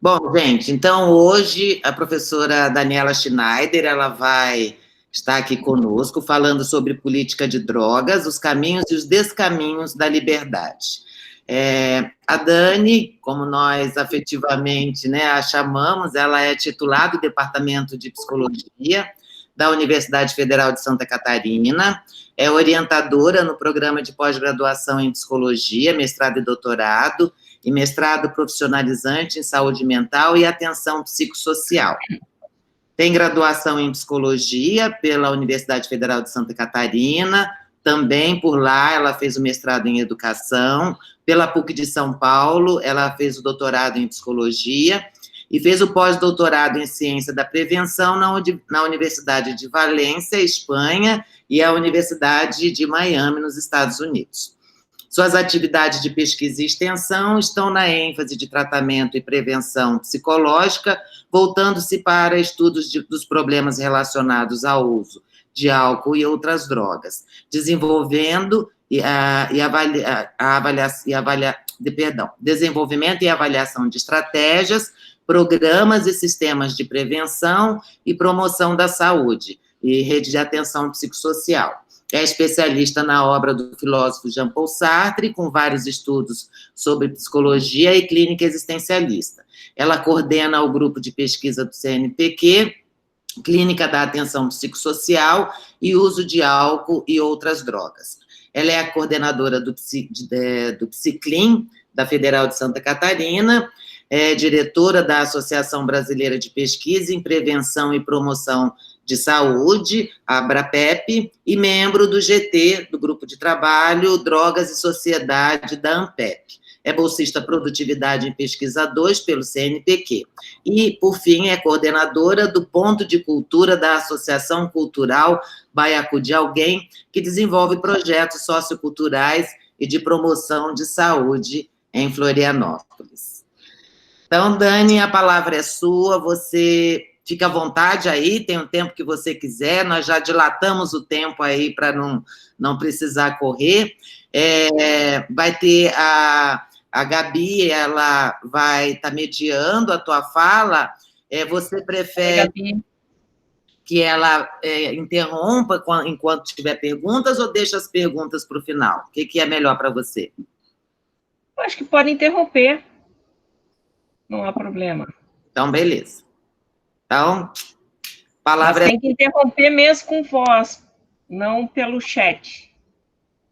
Bom, gente, então hoje a professora Daniela Schneider, ela vai estar aqui conosco falando sobre política de drogas, os caminhos e os descaminhos da liberdade. A Dani, como nós afetivamente, né, a chamamos, ela é titular do Departamento de Psicologia da Universidade Federal de Santa Catarina, é orientadora no programa de pós-graduação em Psicologia, mestrado e doutorado, e mestrado profissionalizante em saúde mental e atenção psicossocial. Tem graduação em psicologia pela Universidade Federal de Santa Catarina, também por lá ela fez o mestrado em educação, pela PUC de São Paulo, ela fez o doutorado em psicologia e fez o pós-doutorado em ciência da prevenção na Universidade de Valência, Espanha, e a Universidade de Miami, nos Estados Unidos. Suas atividades de pesquisa e extensão estão na ênfase de tratamento e prevenção psicológica, voltando-se para estudos dos problemas relacionados ao uso de álcool e outras drogas, desenvolvimento e avaliação de estratégias, programas e sistemas de prevenção e promoção da saúde e rede de atenção psicossocial. É especialista na obra do filósofo Jean-Paul Sartre, com vários estudos sobre psicologia e clínica existencialista. Ela coordena o grupo de pesquisa do CNPq, Clínica da Atenção Psicossocial e Uso de Álcool e Outras Drogas. Ela é a coordenadora do Psiclim, da Federal de Santa Catarina, é diretora da Associação Brasileira de Pesquisa em Prevenção e Promoção de Saúde, a ABRAPEP, e membro do GT, do Grupo de Trabalho Drogas e Sociedade, da ANPEP. É bolsista Produtividade em Pesquisa 2 pelo CNPq. E, por fim, é coordenadora do Ponto de Cultura da Associação Cultural Baiacu de Alguém, que desenvolve projetos socioculturais e de promoção de saúde em Florianópolis. Então, Dani, a palavra é sua, você fica à vontade aí, tem o tempo que você quiser, nós já dilatamos o tempo aí para não precisar correr. Vai ter a Gabi, ela vai estar mediando a tua fala. Você prefere que ela interrompa enquanto tiver perguntas ou deixa as perguntas para o final? O que é melhor para você? Eu acho que pode interromper. Não há problema. Então, beleza. Então, palavra. Mas tem que interromper mesmo com voz, não pelo chat.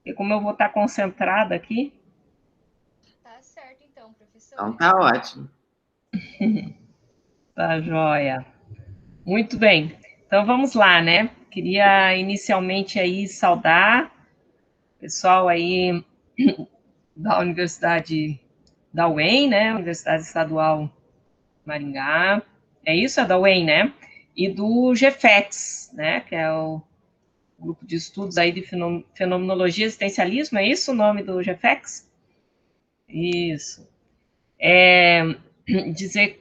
E como eu vou estar concentrada aqui. Tá certo, então, professor. Então, tá ótimo. Tá joia. Muito bem. Então, vamos lá, né? Queria inicialmente aí saudar o pessoal aí da Universidade da UEM, né? Universidade Estadual Maringá. É isso? É da UEM, né? E do GFETS, né? Que é o grupo de estudos aí de fenomenologia e existencialismo. É isso o nome do GFETS? Isso.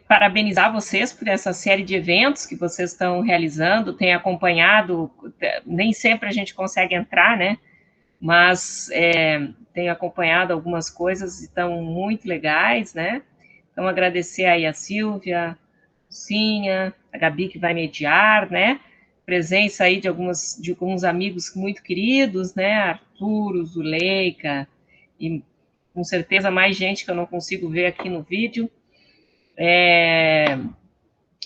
Parabenizar vocês por essa série de eventos que vocês estão realizando, tem acompanhado, nem sempre a gente consegue entrar, né? Mas tem acompanhado algumas coisas e estão muito legais, né? Então, agradecer aí a Silvia, Cinha, a Gabi que vai mediar, né? Presença aí de alguns amigos muito queridos, né? Arturo, Zuleika, e com certeza mais gente que eu não consigo ver aqui no vídeo.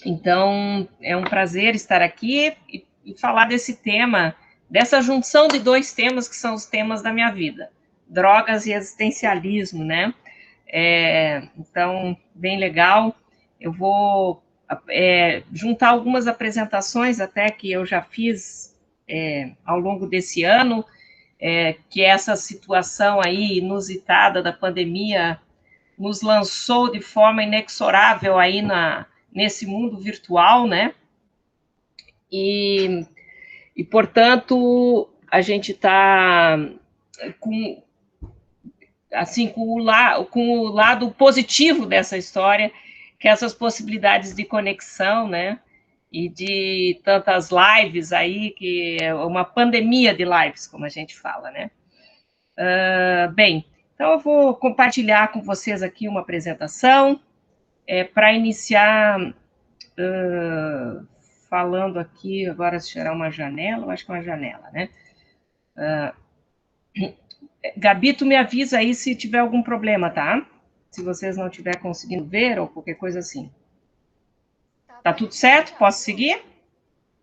Então, é um prazer estar aqui e falar desse tema, dessa junção de dois temas que são os temas da minha vida, drogas e existencialismo, né? Então, bem legal. Eu vou juntar algumas apresentações até que eu já fiz ao longo desse ano, que essa situação aí inusitada da pandemia nos lançou de forma inexorável aí nesse mundo virtual, né? E portanto, a gente está com o lado positivo dessa história, que é essas possibilidades de conexão, né? E de tantas lives aí, que é uma pandemia de lives, como a gente fala, né? Bem, então eu vou compartilhar com vocês aqui uma apresentação. para iniciar, falando aqui, agora se será uma janela, eu acho que é uma janela, né? Gabi, tu me avisa aí se tiver algum problema, tá? Se vocês não estiverem conseguindo ver ou qualquer coisa assim. Tá tudo certo? Posso seguir?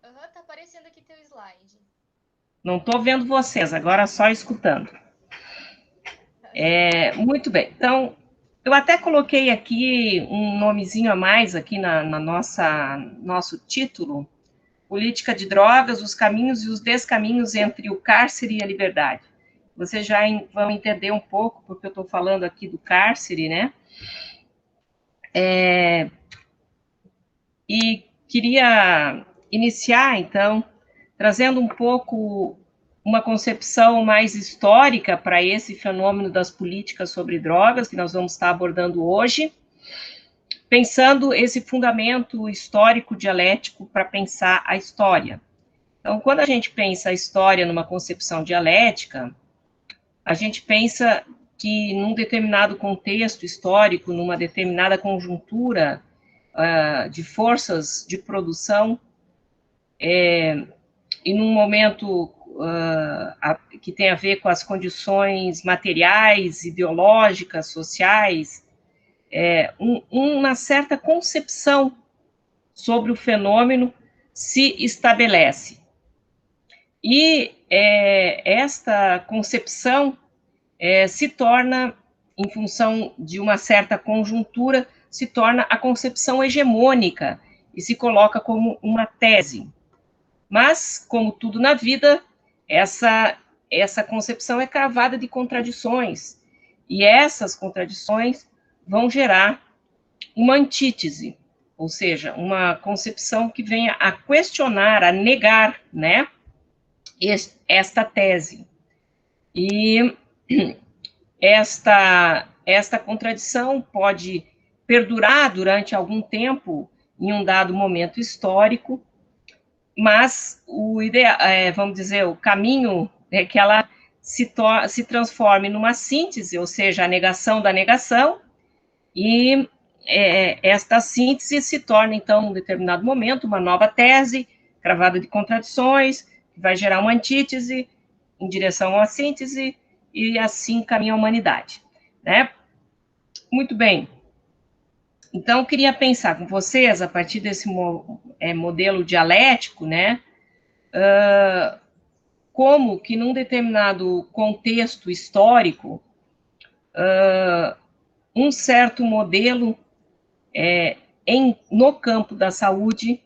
Aham, tá aparecendo aqui teu slide. Não estou vendo vocês, agora só escutando. Muito bem. Então, eu até coloquei aqui um nomezinho a mais aqui na nosso título, Política de Drogas, os caminhos e os descaminhos entre o cárcere e a liberdade. Vocês já vão entender um pouco, porque eu estou falando aqui do cárcere, né? E queria iniciar, então, trazendo um pouco uma concepção mais histórica para esse fenômeno das políticas sobre drogas, que nós vamos estar abordando hoje, pensando esse fundamento histórico dialético para pensar a história. Então, quando a gente pensa a história numa concepção dialética, a gente pensa que num determinado contexto histórico, numa determinada conjuntura de forças de produção, e num momento que tem a ver com as condições materiais, ideológicas, sociais, uma certa concepção sobre o fenômeno se estabelece. E esta concepção se torna, em função de uma certa conjuntura, se torna a concepção hegemônica e se coloca como uma tese. Mas, como tudo na vida, essa concepção é cravada de contradições, e essas contradições vão gerar uma antítese, ou seja, uma concepção que venha a questionar, a negar, né, esta tese. E esta contradição pode perdurar durante algum tempo em um dado momento histórico, mas o ideal, vamos dizer, o caminho é que ela se transforme numa síntese, ou seja, a negação da negação, e esta síntese se torna, então, num determinado momento, uma nova tese, cravada de contradições, que vai gerar uma antítese em direção à síntese, e assim caminha a humanidade, né? Muito bem. Então, eu queria pensar com vocês, a partir desse modelo dialético, né, como que num determinado contexto histórico, um certo modelo no campo da saúde,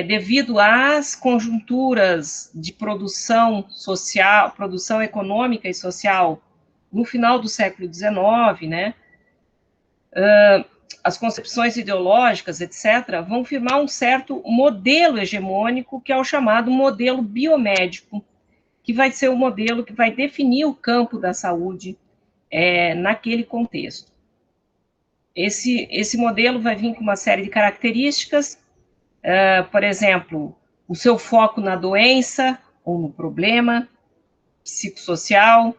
devido às conjunturas de produção social, produção econômica e social no final do século XIX, né, as concepções ideológicas, etc., vão firmar um certo modelo hegemônico, que é o chamado modelo biomédico, que vai ser o modelo que vai definir o campo da saúde naquele contexto. Esse modelo vai vir com uma série de características, por exemplo, o seu foco na doença ou no problema psicossocial,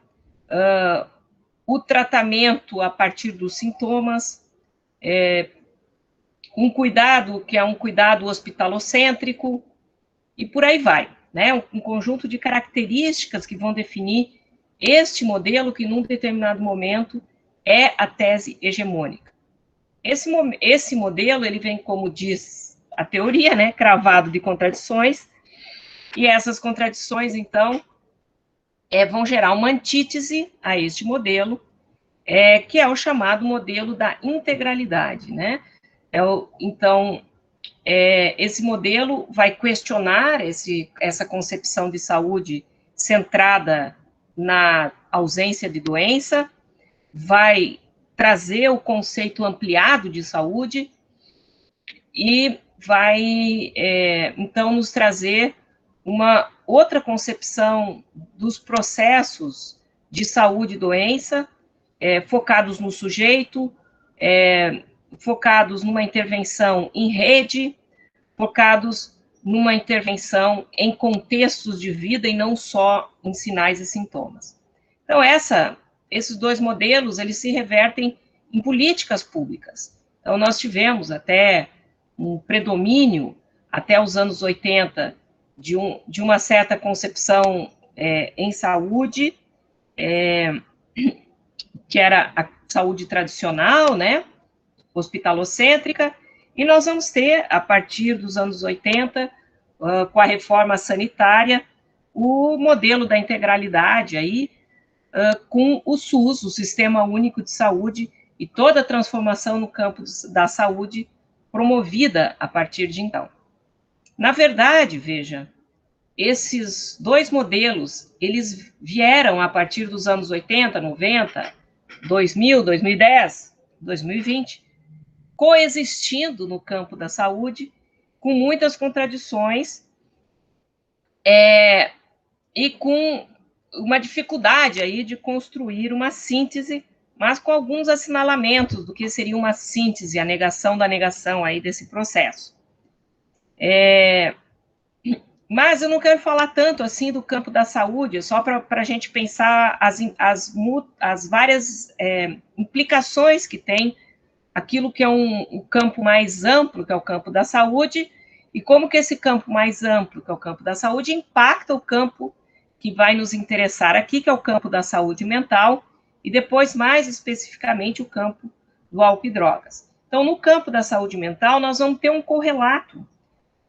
o tratamento a partir dos sintomas, um cuidado que é um cuidado hospitalocêntrico, e por aí vai, né? Um conjunto de características que vão definir este modelo que, num determinado momento, é a tese hegemônica. Esse modelo, ele vem, como diz a teoria, né, cravado de contradições, e essas contradições, então, vão gerar uma antítese a este modelo, que é o chamado modelo da integralidade, né? Então, esse modelo vai questionar essa concepção de saúde centrada na ausência de doença, vai trazer o conceito ampliado de saúde e vai, então, nos trazer uma outra concepção dos processos de saúde e doença, focados no sujeito, focados numa intervenção em rede, focados numa intervenção em contextos de vida e não só em sinais e sintomas. Então, esses dois modelos, eles se revertem em políticas públicas. Então, nós tivemos até um predomínio, até os anos 80, de uma certa concepção em saúde, que era a saúde tradicional, né, hospitalocêntrica, e nós vamos ter, a partir dos anos 80, com a reforma sanitária, o modelo da integralidade aí, com o SUS, o Sistema Único de Saúde, e toda a transformação no campo da saúde promovida a partir de então. Na verdade, veja, esses dois modelos, eles vieram a partir dos anos 80, 90, 2000, 2010, 2020, coexistindo no campo da saúde, com muitas contradições, e com uma dificuldade aí de construir uma síntese, mas com alguns assinalamentos do que seria uma síntese, a negação da negação aí desse processo. Mas eu não quero falar tanto assim do campo da saúde, só para a gente pensar as várias implicações que tem aquilo que é um campo mais amplo, que é o campo da saúde, e como que esse campo mais amplo, que é o campo da saúde, impacta o campo que vai nos interessar aqui, que é o campo da saúde mental, e depois, mais especificamente, o campo do álcool e drogas. Então, no campo da saúde mental, nós vamos ter um correlato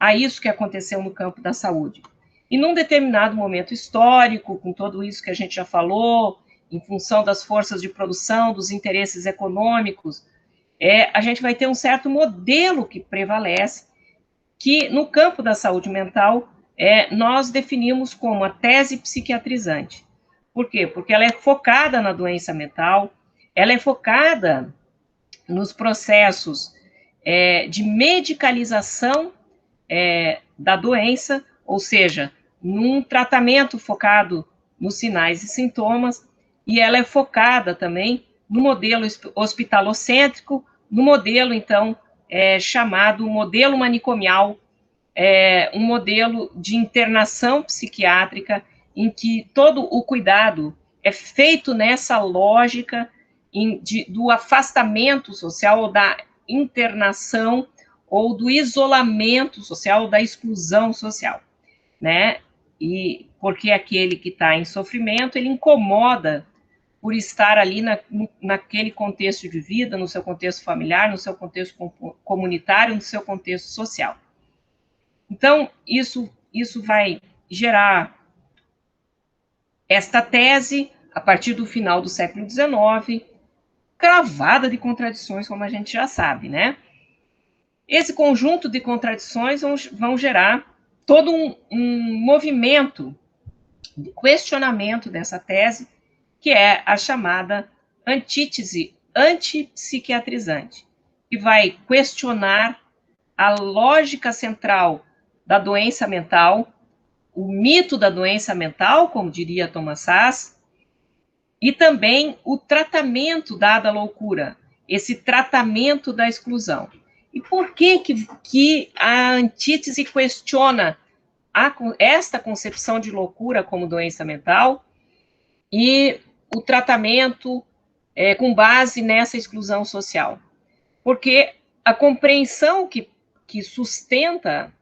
a isso que aconteceu no campo da saúde. E num determinado momento histórico, com tudo isso que a gente já falou, em função das forças de produção, dos interesses econômicos, a gente vai ter um certo modelo que prevalece, que no campo da saúde mental, nós definimos como a tese psiquiatrizante. Por quê? Porque ela é focada na doença mental, ela é focada nos processos de medicalização da doença, ou seja, num tratamento focado nos sinais e sintomas, e ela é focada também no modelo hospitalocêntrico, no modelo, então, chamado modelo manicomial, um modelo de internação psiquiátrica, em que todo o cuidado é feito nessa lógica do afastamento social, ou da internação, ou do isolamento social, ou da exclusão social, né? E porque aquele que está em sofrimento, ele incomoda por estar ali naquele contexto de vida, no seu contexto familiar, no seu contexto comunitário, no seu contexto social. Então, isso vai gerar esta tese, a partir do final do século XIX, cravada de contradições, como a gente já sabe, né? Esse conjunto de contradições vão gerar todo um movimento de questionamento dessa tese, que é a chamada antítese antipsiquiatrizante, que vai questionar a lógica central da doença mental, o mito da doença mental, como diria Thomas Szasz, e também o tratamento dado à loucura, esse tratamento da exclusão. E por que a antítese questiona esta concepção de loucura como doença mental e o tratamento com base nessa exclusão social? Porque a compreensão que sustenta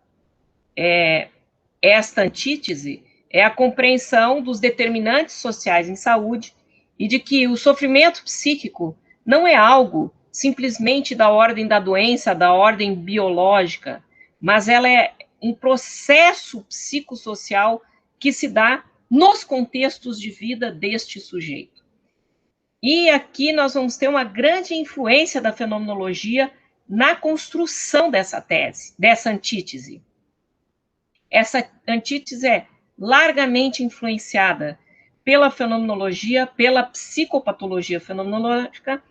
esta antítese é a compreensão dos determinantes sociais em saúde e de que o sofrimento psíquico não é algo simplesmente da ordem da doença, da ordem biológica, mas ela é um processo psicossocial que se dá nos contextos de vida deste sujeito. E aqui nós vamos ter uma grande influência da fenomenologia na construção dessa tese, dessa antítese. Essa antítese é largamente influenciada pela fenomenologia, pela psicopatologia fenomenológica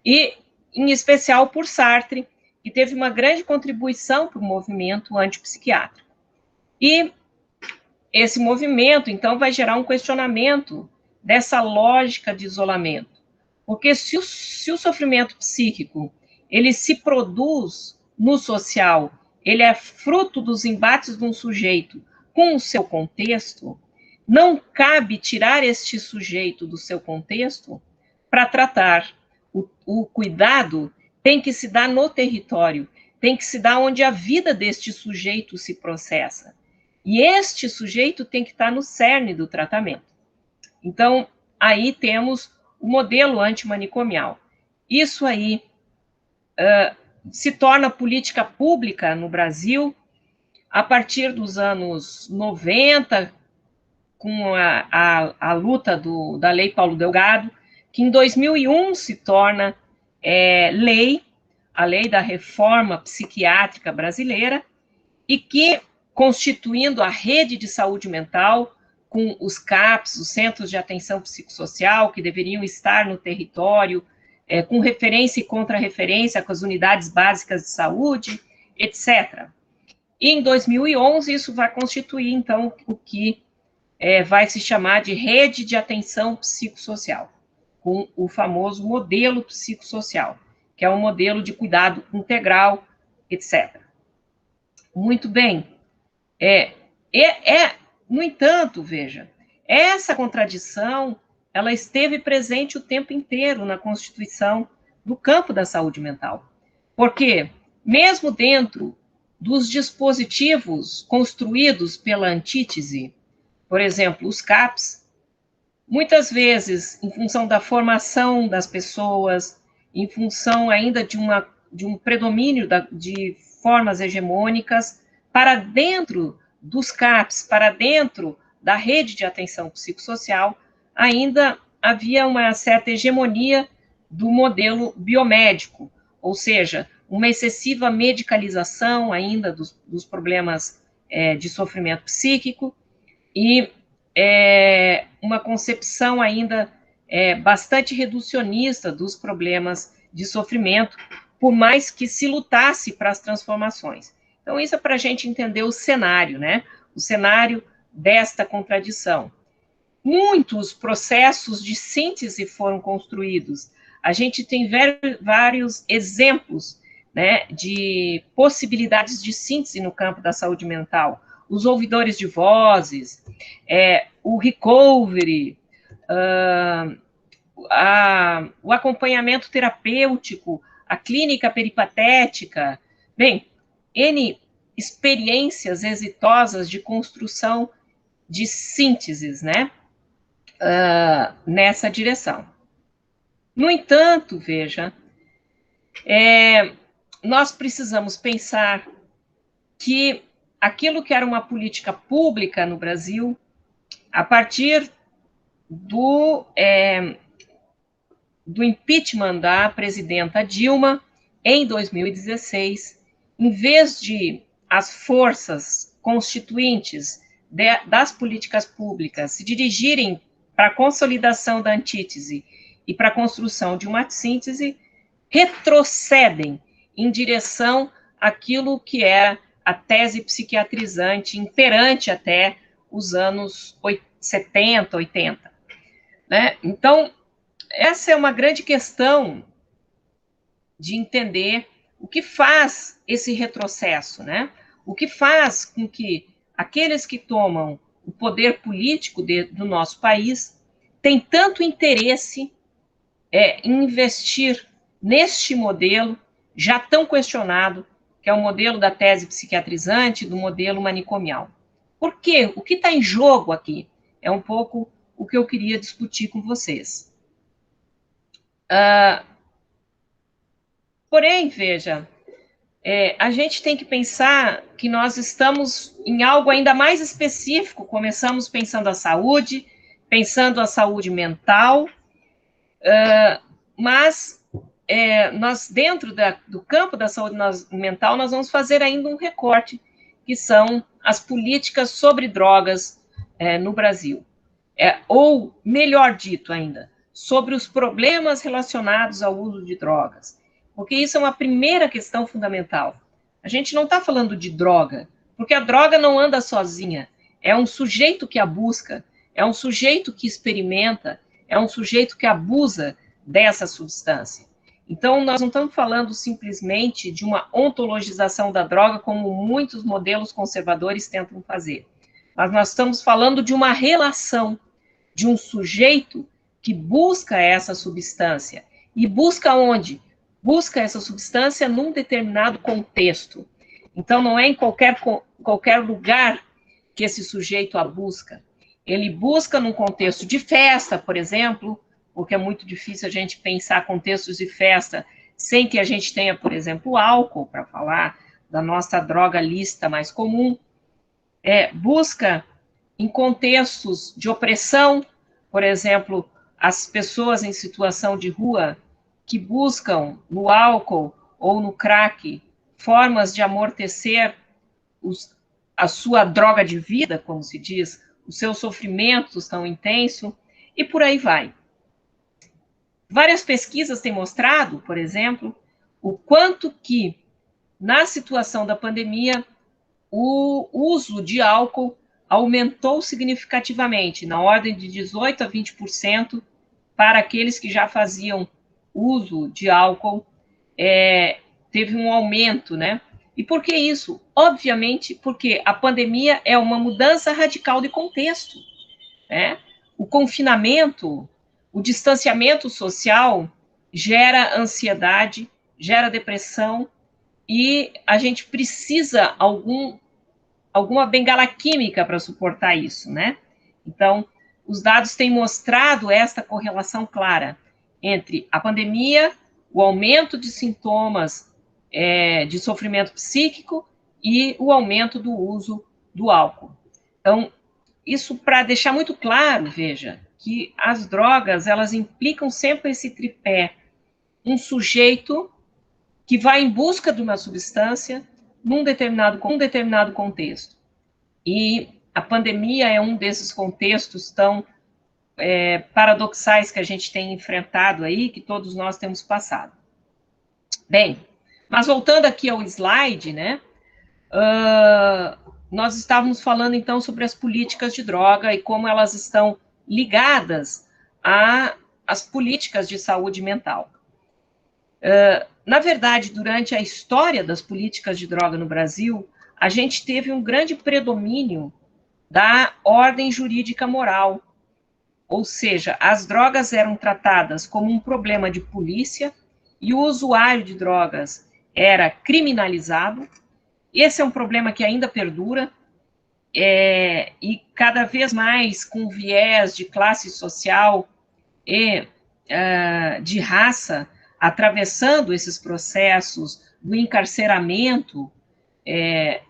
e, em especial, por Sartre, que teve uma grande contribuição para o movimento antipsiquiátrico. E esse movimento, então, vai gerar um questionamento dessa lógica de isolamento. Porque se o sofrimento psíquico, ele se produz no social, ele é fruto dos embates de um sujeito com o seu contexto, não cabe tirar este sujeito do seu contexto para tratar o cuidado tem que se dar no território, tem que se dar onde a vida deste sujeito se processa. E este sujeito tem que estar no cerne do tratamento. Então, aí temos o modelo antimanicomial. Isso aí se torna política pública no Brasil a partir dos anos 90, com a luta da Lei Paulo Delgado, que em 2001 se torna lei, a Lei da Reforma Psiquiátrica Brasileira, e que, constituindo a rede de saúde mental, com os CAPs, os Centros de Atenção Psicossocial, que deveriam estar no território, com referência e contra-referência com as unidades básicas de saúde, etc. E em 2011, isso vai constituir, então, o que vai se chamar de Rede de Atenção Psicossocial, com o famoso modelo psicossocial, que é um modelo de cuidado integral, etc. Muito bem. No entanto, veja, essa contradição, ela esteve presente o tempo inteiro na Constituição do campo da saúde mental. Porque, mesmo dentro dos dispositivos construídos pela antítese, por exemplo, os CAPs, muitas vezes, em função da formação das pessoas, em função ainda de um predomínio de formas hegemônicas, para dentro dos CAPs, para dentro da rede de atenção psicossocial, ainda havia uma certa hegemonia do modelo biomédico, ou seja, uma excessiva medicalização ainda dos problemas de sofrimento psíquico e uma concepção ainda bastante reducionista dos problemas de sofrimento, por mais que se lutasse para as transformações. Então, isso é para a gente entender o cenário, né? O cenário desta contradição. Muitos processos de síntese foram construídos. A gente tem vários exemplos, né, de possibilidades de síntese no campo da saúde mental. Os ouvidores de vozes, o recovery, o acompanhamento terapêutico, a clínica peripatética. Bem, N experiências exitosas de construção de sínteses, né, nessa direção. No entanto, veja, nós precisamos pensar que aquilo que era uma política pública no Brasil, a partir do impeachment da presidenta Dilma, em 2016, em vez de as forças constituintes das políticas públicas se dirigirem para a consolidação da antítese e para a construção de uma síntese, retrocedem em direção àquilo que é a tese psiquiatrizante imperante até os anos 70, 80. Né? Então, essa é uma grande questão de entender o que faz esse retrocesso, né? O que faz com que aqueles que tomam o poder político do nosso país têm tanto interesse em investir neste modelo já tão questionado, que é o modelo da tese psiquiatrizante, do modelo manicomial. Por quê? O que está em jogo aqui? É um pouco o que eu queria discutir com vocês. Porém, veja, a gente tem que pensar que nós estamos em algo ainda mais específico. Começamos pensando a saúde mental, mas nós, dentro do campo da saúde mental, nós vamos fazer ainda um recorte, que são as políticas sobre drogas no Brasil. Ou, melhor dito ainda, sobre os problemas relacionados ao uso de drogas. Porque isso é uma primeira questão fundamental. A gente não está falando de droga, porque a droga não anda sozinha. É um sujeito que a busca, é um sujeito que experimenta, é um sujeito que abusa dessa substância. Então, nós não estamos falando simplesmente de uma ontologização da droga, como muitos modelos conservadores tentam fazer. Mas nós estamos falando de uma relação de um sujeito que busca essa substância. E busca onde? busca essa substância num determinado contexto. Então, não é em qualquer lugar que esse sujeito a busca. Ele busca num contexto de festa, por exemplo, porque é muito difícil a gente pensar contextos de festa sem que a gente tenha, por exemplo, álcool, para falar da nossa droga lícita mais comum. Busca em contextos de opressão, por exemplo, as pessoas em situação de rua que buscam no álcool ou no crack formas de amortecer a sua droga de vida, como se diz, os seus sofrimentos tão intensos, e por aí vai. Várias pesquisas têm mostrado, por exemplo, o quanto que, na situação da pandemia, o uso de álcool aumentou significativamente, na ordem de 18% a 20%, para aqueles que já faziam uso de álcool, teve um aumento, né? E por que isso? Obviamente, porque a pandemia é uma mudança radical de contexto, né? O confinamento, o distanciamento social gera ansiedade, gera depressão, e a gente precisa alguma bengala química para suportar isso, né? Então, os dados têm mostrado esta correlação clara entre a pandemia, o aumento de sintomas de sofrimento psíquico e o aumento do uso do álcool. Então, isso para deixar muito claro, veja, que as drogas, elas implicam sempre esse tripé, um sujeito que vai em busca de uma substância num determinado contexto. E a pandemia é um desses contextos tão paradoxais que a gente tem enfrentado aí, que todos nós temos passado. Bem, mas voltando aqui ao slide, né, nós estávamos falando, então, sobre as políticas de droga e como elas estão ligadas às políticas de saúde mental. Na verdade, durante a história das políticas de droga no Brasil, a gente teve um grande predomínio da ordem jurídica moral, ou seja, as drogas eram tratadas como um problema de polícia e o usuário de drogas era criminalizado. Esse é um problema que ainda perdura, e cada vez mais com viés de classe social e de raça, atravessando esses processos do encarceramento,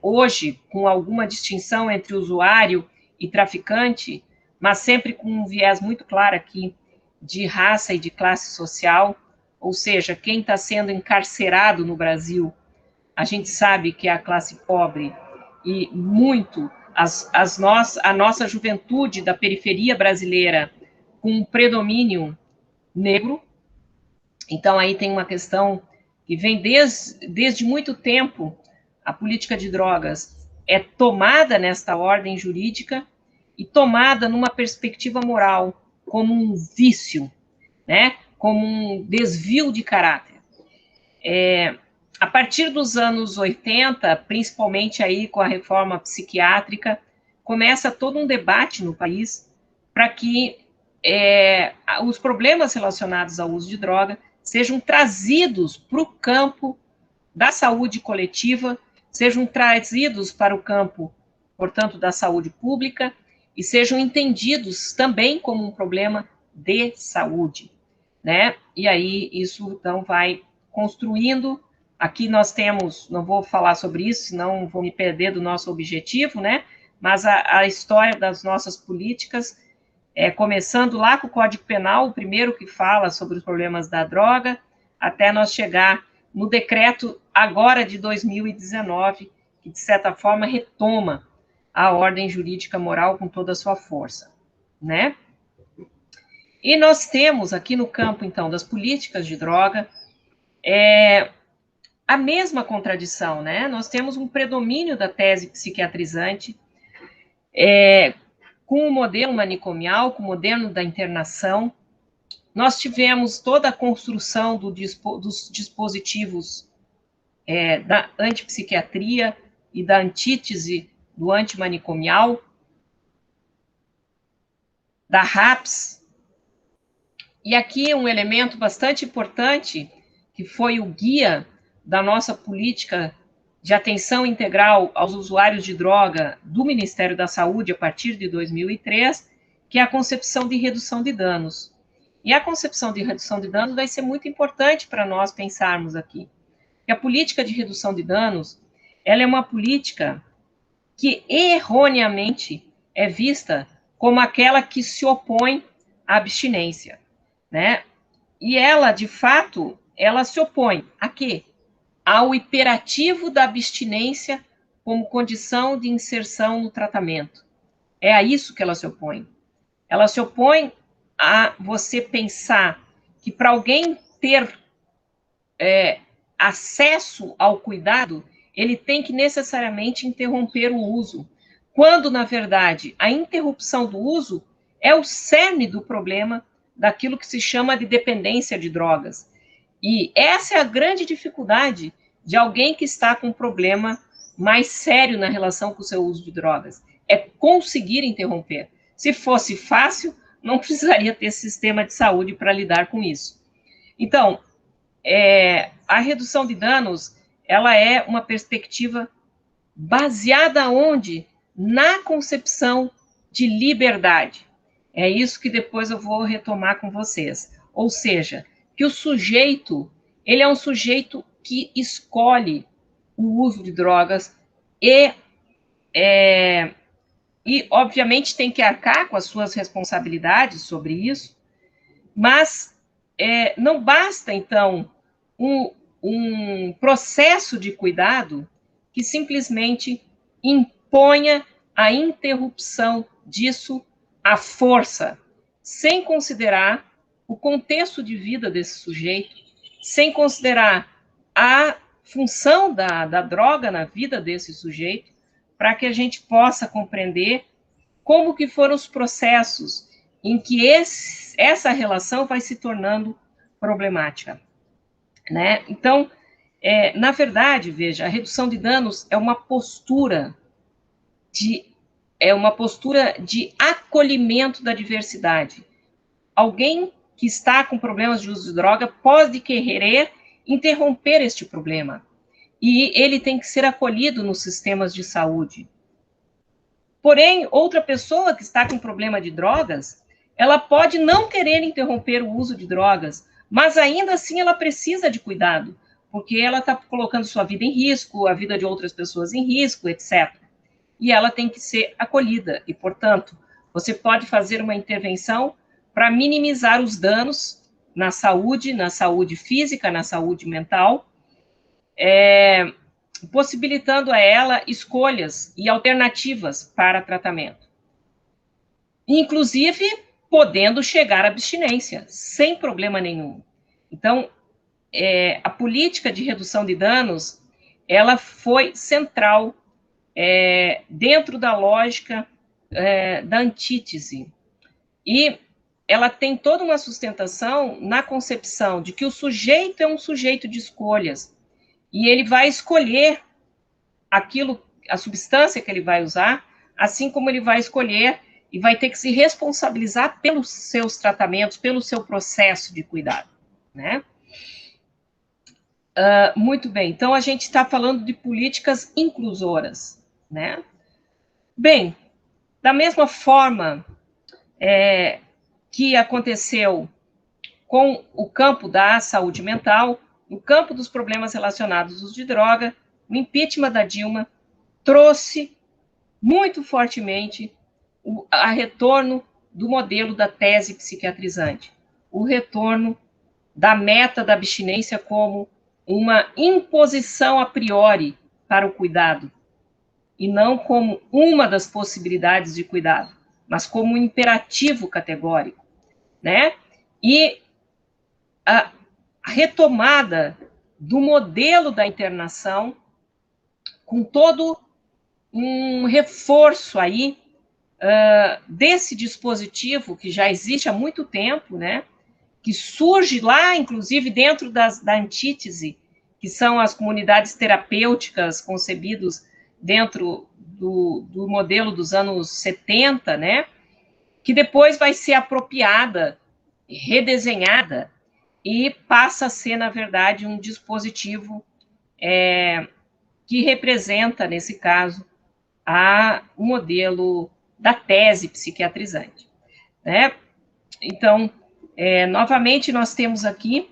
hoje com alguma distinção entre usuário e traficante, mas sempre com um viés muito claro aqui de raça e de classe social, ou seja, quem está sendo encarcerado no Brasil, a gente sabe que é a classe pobre e muito a nossa juventude da periferia brasileira com um predomínio negro. Então, aí tem uma questão que vem desde muito tempo, a política de drogas é tomada nesta ordem jurídica e tomada numa perspectiva moral, como um vício, né? Como um desvio de caráter. A partir dos anos 80, principalmente aí com a reforma psiquiátrica, começa todo um debate no país para que os problemas relacionados ao uso de droga sejam trazidos para o campo da saúde coletiva, sejam trazidos para o campo, portanto, da saúde pública, e sejam entendidos também como um problema de saúde, né? E aí isso, então, vai construindo. Aqui nós temos, não vou falar sobre isso, senão vou me perder do nosso objetivo, né? Mas a história das nossas políticas, começando lá com o Código Penal, o primeiro que fala sobre os problemas da droga, até nós chegar no decreto agora de 2019, que de certa forma retoma a ordem jurídica moral com toda a sua força, né? E nós temos aqui no campo, então, das políticas de droga, a mesma contradição, né? Nós temos um predomínio da tese psiquiatrizante, com o modelo manicomial, com o modelo da internação. Nós tivemos toda a construção dos dispositivos da antipsiquiatria e da antítese do antimanicomial, da RAPS. E aqui um elemento bastante importante, que foi o guia da nossa política de atenção integral aos usuários de droga do Ministério da Saúde a partir de 2003, que é a concepção de redução de danos. E a concepção de redução de danos vai ser muito importante para nós pensarmos aqui. E a política de redução de danos, ela é uma política que erroneamente é vista como aquela que se opõe à abstinência, né? E ela, de fato, ela se opõe a quê? Ao imperativo da abstinência como condição de inserção no tratamento. É a isso que ela se opõe. Ela se opõe a você pensar que para alguém ter acesso ao cuidado, ele tem que necessariamente interromper o uso, quando, na verdade, a interrupção do uso é o cerne do problema daquilo que se chama de dependência de drogas. E essa é a grande dificuldade de alguém que está com um problema mais sério na relação com o seu uso de drogas, é conseguir interromper. Se fosse fácil, não precisaria ter sistema de saúde para lidar com isso. Então, a redução de danos, ela é uma perspectiva baseada onde? Na concepção de liberdade. É isso que depois eu vou retomar com vocês. Ou seja, que o sujeito, ele é um sujeito que escolhe o uso de drogas e obviamente, tem que arcar com as suas responsabilidades sobre isso, mas não basta, então, um processo de cuidado que simplesmente imponha a interrupção disso à força, sem considerar o contexto de vida desse sujeito, sem considerar a função da droga na vida desse sujeito, para que a gente possa compreender como que foram os processos em que essa relação vai se tornando problemática, né? Então, na verdade, veja, a redução de danos é uma postura de acolhimento da diversidade. Alguém que está com problemas de uso de droga pode querer interromper este problema, e ele tem que ser acolhido nos sistemas de saúde. Porém, outra pessoa que está com problema de drogas, ela pode não querer interromper o uso de drogas, mas ainda assim ela precisa de cuidado, porque ela está colocando sua vida em risco, a vida de outras pessoas em risco, etc. E ela tem que ser acolhida, e, portanto, você pode fazer uma intervenção para minimizar os danos na saúde física, na saúde mental, possibilitando a ela escolhas e alternativas para tratamento. Inclusive, podendo chegar à abstinência, sem problema nenhum. Então, a política de redução de danos, ela foi central dentro da lógica da antítese. E ela tem toda uma sustentação na concepção de que o sujeito é um sujeito de escolhas, e ele vai escolher a substância que ele vai usar, assim como ele vai escolher e vai ter que se responsabilizar pelos seus tratamentos, pelo seu processo de cuidado, né? Muito bem, então a gente está falando de políticas inclusoras, né? Bem, da mesma forma que aconteceu com o campo da saúde mental, no campo dos problemas relacionados ao uso de droga, o impeachment da Dilma trouxe muito fortemente a retorno do modelo da tese psiquiatrizante, o retorno da meta da abstinência como uma imposição a priori para o cuidado, e não como uma das possibilidades de cuidado, mas como um imperativo categórico, né? E a retomada do modelo da internação, com todo um reforço aí desse dispositivo que já existe há muito tempo, né? Que surge lá, inclusive, dentro da antítese, que são as comunidades terapêuticas concebidas dentro do modelo dos anos 70, né? Que depois vai ser apropriada, redesenhada e passa a ser, na verdade, um dispositivo que representa, nesse caso, o modelo da tese psiquiatrizante, né? Então, novamente, nós temos aqui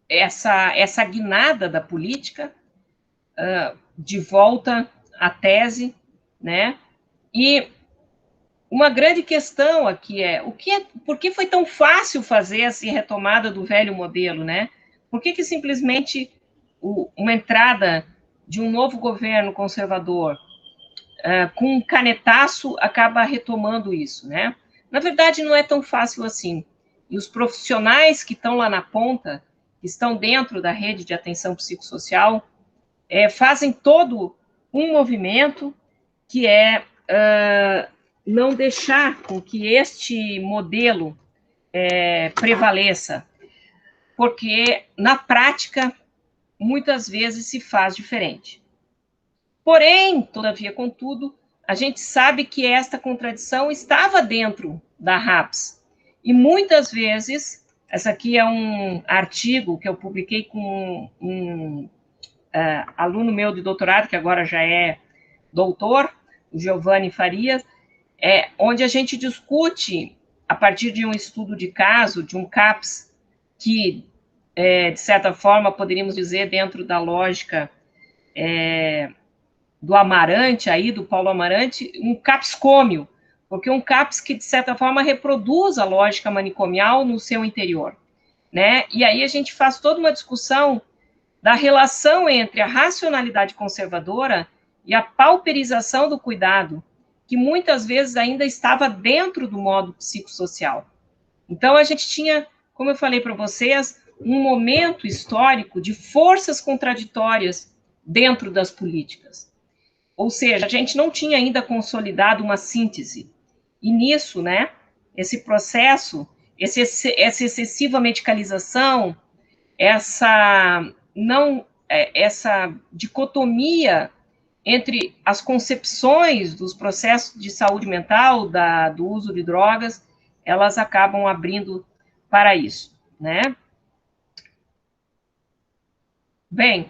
essa guinada da política de volta à tese, né? E uma grande questão aqui por que foi tão fácil fazer essa retomada do velho modelo, né? Por que simplesmente uma entrada de um novo governo conservador com um canetaço acaba retomando isso, né? Na verdade, não é tão fácil assim. E os profissionais que estão lá na ponta, que estão dentro da rede de atenção psicossocial, fazem todo um movimento que não deixar com que este modelo prevaleça, porque, na prática, muitas vezes se faz diferente. Porém, todavia, contudo, a gente sabe que esta contradição estava dentro da RAPS. E muitas vezes, essa aqui é um artigo que eu publiquei com um aluno meu de doutorado, que agora já é doutor, o Giovanni Farias, onde a gente discute, a partir de um estudo de caso, de um CAPS, que, de certa forma, poderíamos dizer, dentro da lógica do Amarante, do Paulo Amarante, um capscômio, porque um CAPS que, de certa forma, reproduz a lógica manicomial no seu interior, né? E aí a gente faz toda uma discussão da relação entre a racionalidade conservadora e a pauperização do cuidado, que muitas vezes ainda estava dentro do modo psicossocial. Então, a gente tinha, como eu falei para vocês, um momento histórico de forças contraditórias dentro das políticas. Ou seja, a gente não tinha ainda consolidado uma síntese. E nisso, né, esse processo, essa excessiva medicalização, essa dicotomia entre as concepções dos processos de saúde mental, do uso de drogas, elas acabam abrindo para isso, né? Bem,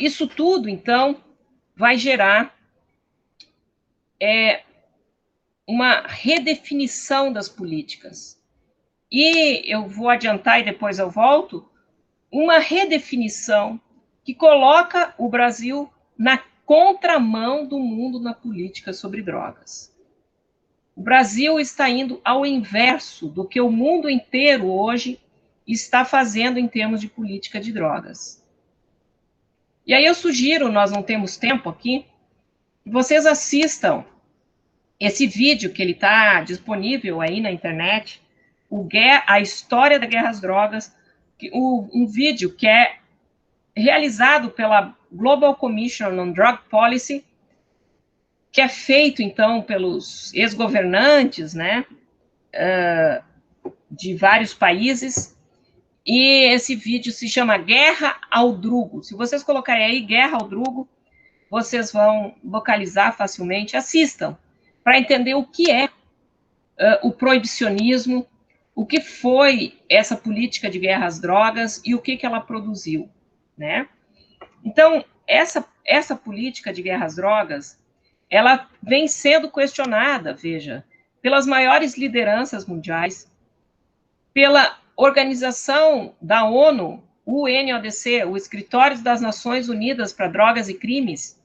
isso tudo, então, vai gerar uma redefinição das políticas. E eu vou adiantar e depois eu volto, uma redefinição que coloca o Brasil na contramão do mundo na política sobre drogas. O Brasil está indo ao inverso do que o mundo inteiro hoje está fazendo em termos de política de drogas. E aí eu sugiro, nós não temos tempo aqui, que vocês assistam esse vídeo que ele está disponível aí na internet, a História da Guerra às Drogas, um vídeo que é realizado pela Global Commission on Drug Policy, que é feito, então, pelos ex-governantes, né, de vários países, e esse vídeo se chama Guerra ao Drugo. Se vocês colocarem aí Guerra ao Drugo, vocês vão localizar facilmente, assistam, para entender o que é o proibicionismo, o que foi essa política de guerra às drogas e o que ela produziu, né? Então, essa política de guerra às drogas, ela vem sendo questionada, veja, pelas maiores lideranças mundiais, pela organização da ONU, o UNODC, o Escritório das Nações Unidas para Drogas e Crimes,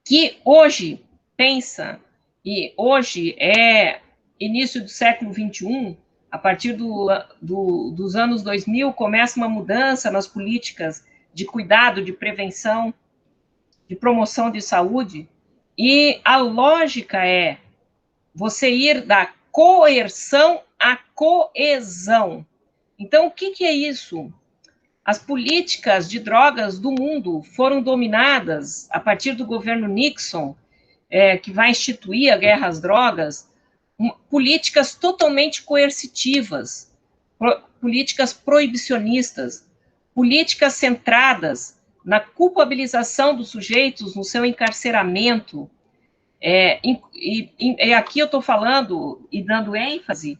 que hoje pensa, e hoje início do século XXI, a partir dos anos 2000, começa uma mudança nas políticas de cuidado, de prevenção, de promoção de saúde, e a lógica é você ir da coerção à coesão. Então, o que é isso? As políticas de drogas do mundo foram dominadas, a partir do governo Nixon, que vai instituir a guerra às drogas, políticas totalmente coercitivas, políticas proibicionistas, políticas centradas na culpabilização dos sujeitos, no seu encarceramento, E aqui eu estou falando e dando ênfase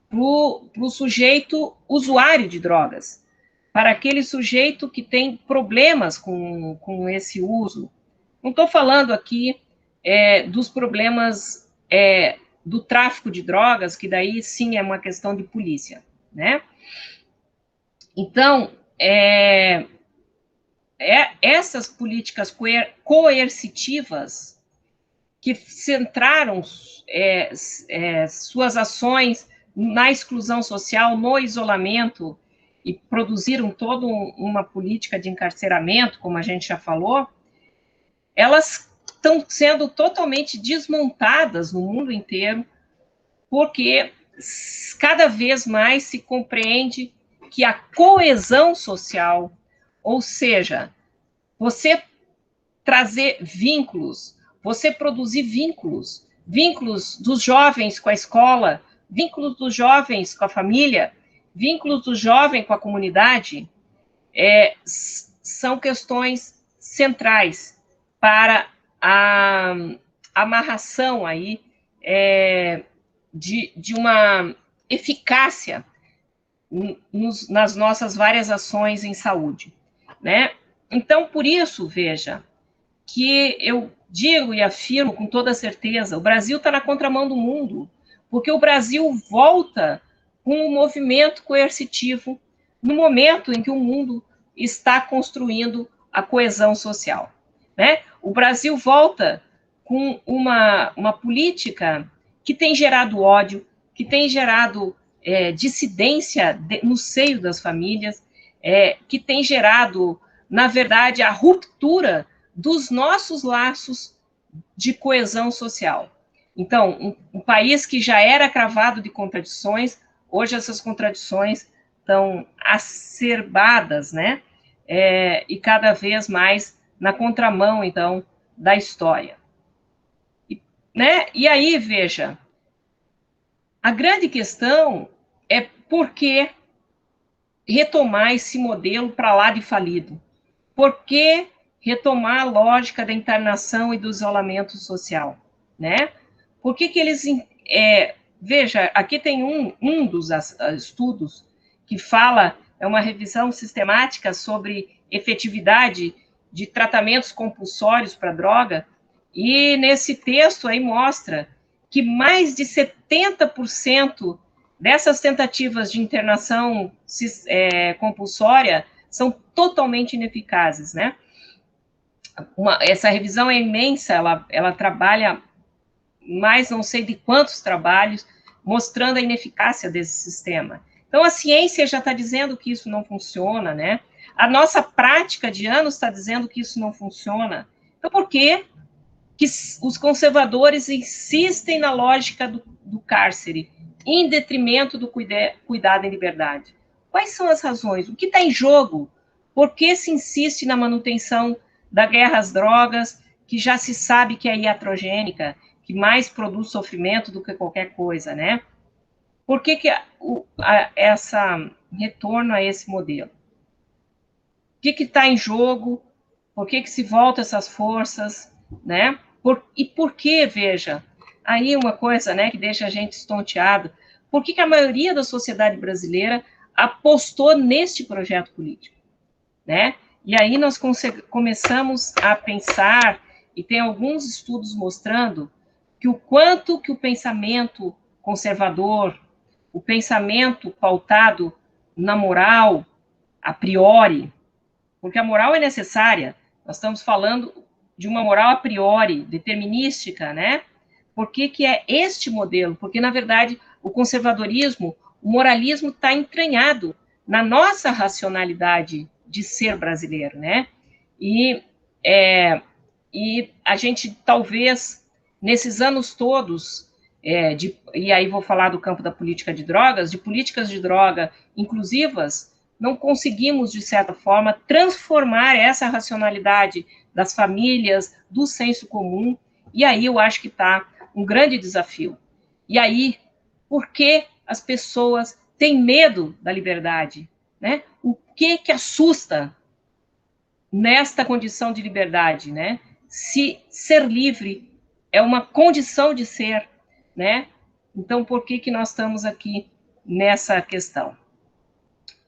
para o sujeito usuário de drogas, para aquele sujeito que tem problemas com esse uso. Não estou falando aqui dos problemas do tráfico de drogas, que daí sim é uma questão de polícia, né? Então, essas políticas coercitivas que centraram suas ações na exclusão social, no isolamento, e produziram toda uma política de encarceramento, como a gente já falou, elas estão sendo totalmente desmontadas no mundo inteiro, porque cada vez mais se compreende que a coesão social, ou seja, você trazer vínculos, você produzir vínculos dos jovens com a escola, vínculos dos jovens com a família, vínculos do jovem com a comunidade, são questões centrais para a amarração aí de uma eficácia nas nossas várias ações em saúde, né? Então, por isso, veja, que eu digo e afirmo com toda certeza, o Brasil está na contramão do mundo, porque o Brasil volta com um movimento coercitivo no momento em que o mundo está construindo a coesão social, né? O Brasil volta com uma política que tem gerado ódio, que tem gerado dissidência no seio das famílias, que tem gerado, na verdade, a ruptura dos nossos laços de coesão social. Então, um país que já era cravado de contradições, hoje essas contradições estão acerbadas, né? E cada vez mais na contramão, então, da história. Né? E aí, veja, a grande questão é por que retomar esse modelo para lá de falido? Por que retomar a lógica da internação e do isolamento social, né? Por que eles... veja, aqui tem um dos estudos que fala, é uma revisão sistemática sobre efetividade de tratamentos compulsórios para droga, e nesse texto aí mostra que mais de 70% dessas tentativas de internação compulsória são totalmente ineficazes, né? Essa revisão é imensa, ela trabalha mais não sei de quantos trabalhos, mostrando a ineficácia desse sistema. Então, a ciência já está dizendo que isso não funciona, né? A nossa prática de anos está dizendo que isso não funciona. Então, por que os conservadores insistem na lógica do cárcere, em detrimento do cuidado em liberdade? Quais são as razões? O que está em jogo? Por que se insiste na manutenção da guerra às drogas, que já se sabe que é iatrogênica, que mais produz sofrimento do que qualquer coisa, né? Por que essa retorno a esse modelo? O que está em jogo? Por que se volta essas forças, né? E por que, veja, aí uma coisa, né, que deixa a gente estonteado, por que a maioria da sociedade brasileira apostou neste projeto político, né? E aí nós começamos a pensar, e tem alguns estudos mostrando que o quanto que o pensamento conservador, o pensamento pautado na moral, a priori, porque a moral é necessária, nós estamos falando de uma moral a priori, determinística, né? Por que é este modelo? Porque, na verdade, o conservadorismo, o moralismo está entranhado na nossa racionalidade de ser brasileiro, né? E a gente, talvez, nesses anos todos, e aí vou falar do campo da política de drogas, de políticas de droga inclusivas, não conseguimos, de certa forma, transformar essa racionalidade das famílias, do senso comum, e aí eu acho que está um grande desafio. E aí, por que as pessoas têm medo da liberdade, né? O que assusta nesta condição de liberdade, né? Se ser livre é uma condição de ser, né? Então, por que nós estamos aqui nessa questão?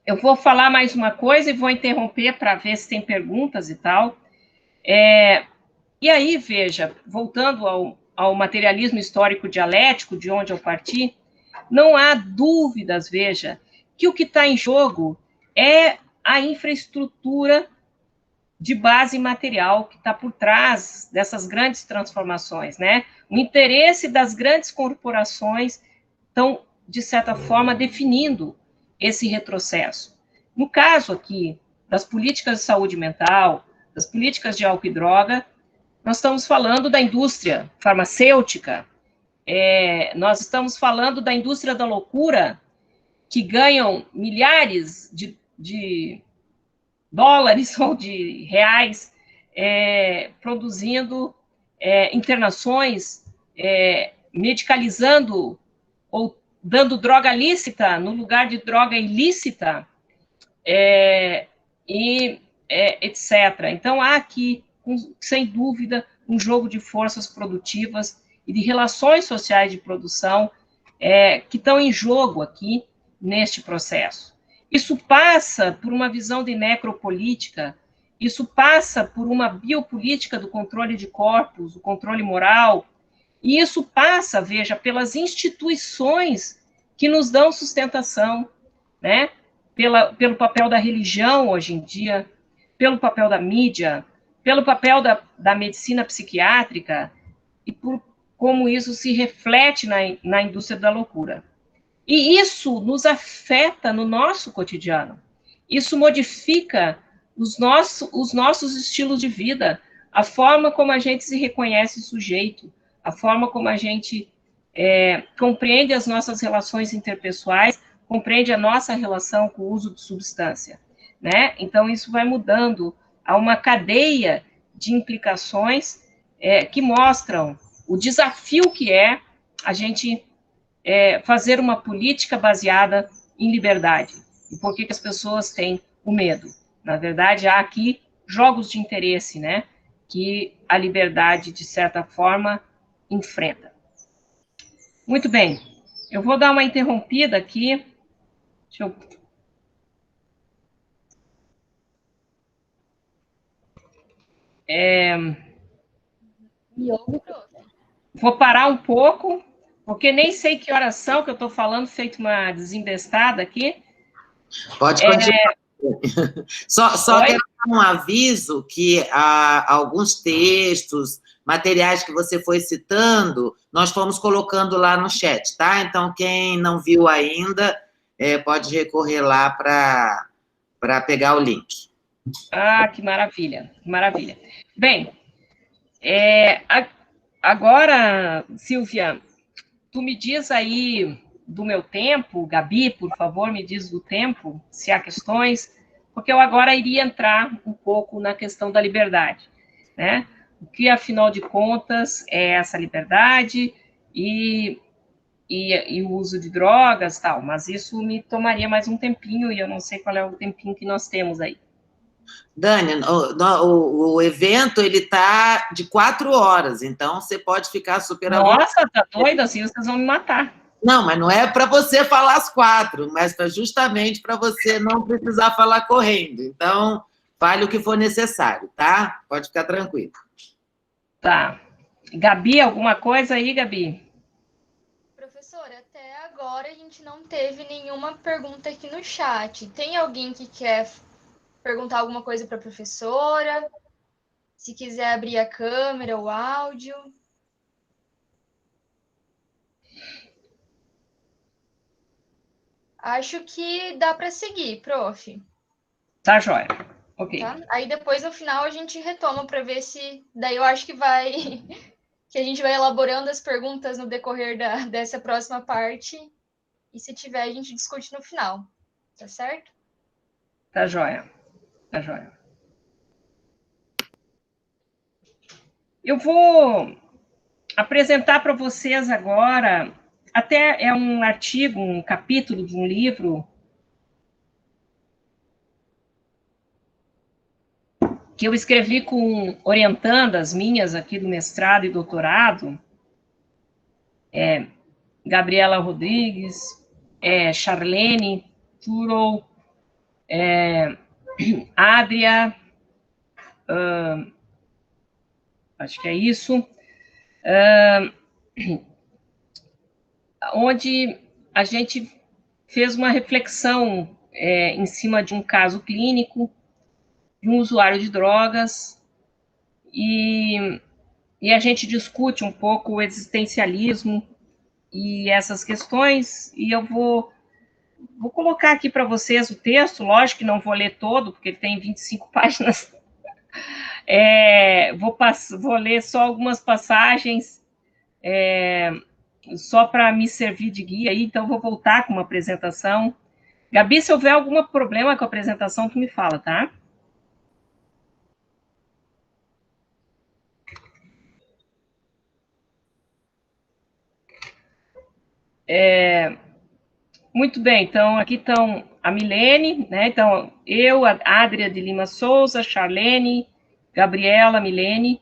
Eu vou falar mais uma coisa e vou interromper para ver se tem perguntas e tal. E aí, veja, voltando ao materialismo histórico dialético, de onde eu parti, não há dúvidas, veja, que o que está em jogo é a infraestrutura de base material que está por trás dessas grandes transformações, né? O interesse das grandes corporações estão, de certa forma, definindo esse retrocesso. No caso aqui das políticas de saúde mental, das políticas de álcool e droga, nós estamos falando da indústria farmacêutica, nós estamos falando da indústria da loucura, que ganham milhares de dólares ou de reais produzindo internações, medicalizando ou dando droga lícita no lugar de droga ilícita, etc. Então, há aqui, sem dúvida, um jogo de forças produtivas e de relações sociais de produção que estão em jogo aqui neste processo. Isso passa por uma visão de necropolítica, isso passa por uma biopolítica do controle de corpos, do controle moral, e isso passa, veja, pelas instituições que nos dão sustentação, né? Pelo papel da religião hoje em dia, pelo papel da mídia, pelo papel da medicina psiquiátrica, e por como isso se reflete na indústria da loucura. E isso nos afeta no nosso cotidiano. Isso modifica os nossos estilos de vida, a forma como a gente se reconhece sujeito, a forma como a gente compreende as nossas relações interpessoais, compreende a nossa relação com o uso de substância, né? Então, isso vai mudando a uma cadeia de implicações que mostram o desafio que é a gente fazer uma política baseada em liberdade. E por que as pessoas têm o medo? Na verdade, há aqui jogos de interesse, né? Que a liberdade, de certa forma, enfrenta. Muito bem. Eu vou dar uma interrompida aqui. Deixa eu... Vou parar um pouco, porque nem sei que horas são, que eu estou falando, feito uma desembestada aqui. Pode continuar. Só quero dar um aviso que alguns textos, materiais que você foi citando, nós fomos colocando lá no chat, tá? Então, quem não viu ainda, pode recorrer lá para pegar o link. Ah, que maravilha, que maravilha. Bem, agora, Silvia, tu me diz aí do meu tempo, Gabi, por favor, me diz do tempo, se há questões, porque eu agora iria entrar um pouco na questão da liberdade, né? O que, afinal de contas, é essa liberdade e o uso de drogas e tal, mas isso me tomaria mais um tempinho e eu não sei qual é o tempinho que nós temos aí. Dani, o evento, ele tá de 4 horas, então você pode ficar super à vontade. Nossa, tá doida? Assim vocês vão me matar. Não, mas não é para você falar às 4, mas justamente para você não precisar falar correndo. Então, fale o que for necessário, tá? Pode ficar tranquilo. Tá. Gabi, alguma coisa aí, Gabi? Professora, até agora a gente não teve nenhuma pergunta aqui no chat. Tem alguém que quer perguntar alguma coisa para a professora? Se quiser abrir a câmera, o áudio. Acho que dá para seguir, prof. Tá, joia. Ok. Tá? Aí depois, no final, a gente retoma para ver se... Daí eu acho que vai... que a gente vai elaborando as perguntas no decorrer dessa próxima parte. E se tiver, a gente discute no final. Tá certo? Tá, joia. Tá, joia. Eu vou apresentar para vocês agora, até é um artigo, um capítulo de um livro que eu escrevi com orientandas minhas aqui do mestrado e doutorado, Gabriela Rodrigues, Charlene Turou, Adria, acho que é isso, onde a gente fez uma reflexão em cima de um caso clínico de um usuário de drogas, e a gente discute um pouco o existencialismo e essas questões, e eu vou colocar aqui para vocês o texto, lógico que não vou ler todo, porque ele tem 25 páginas, vou ler só algumas passagens, só para me servir de guia, aí, então vou voltar com uma apresentação. Gabi, se houver algum problema com a apresentação, tu me fala, tá? Muito bem, então aqui estão a Milene, né? Então, eu, a Adria de Lima Souza, Charlene, Gabriela, Milene,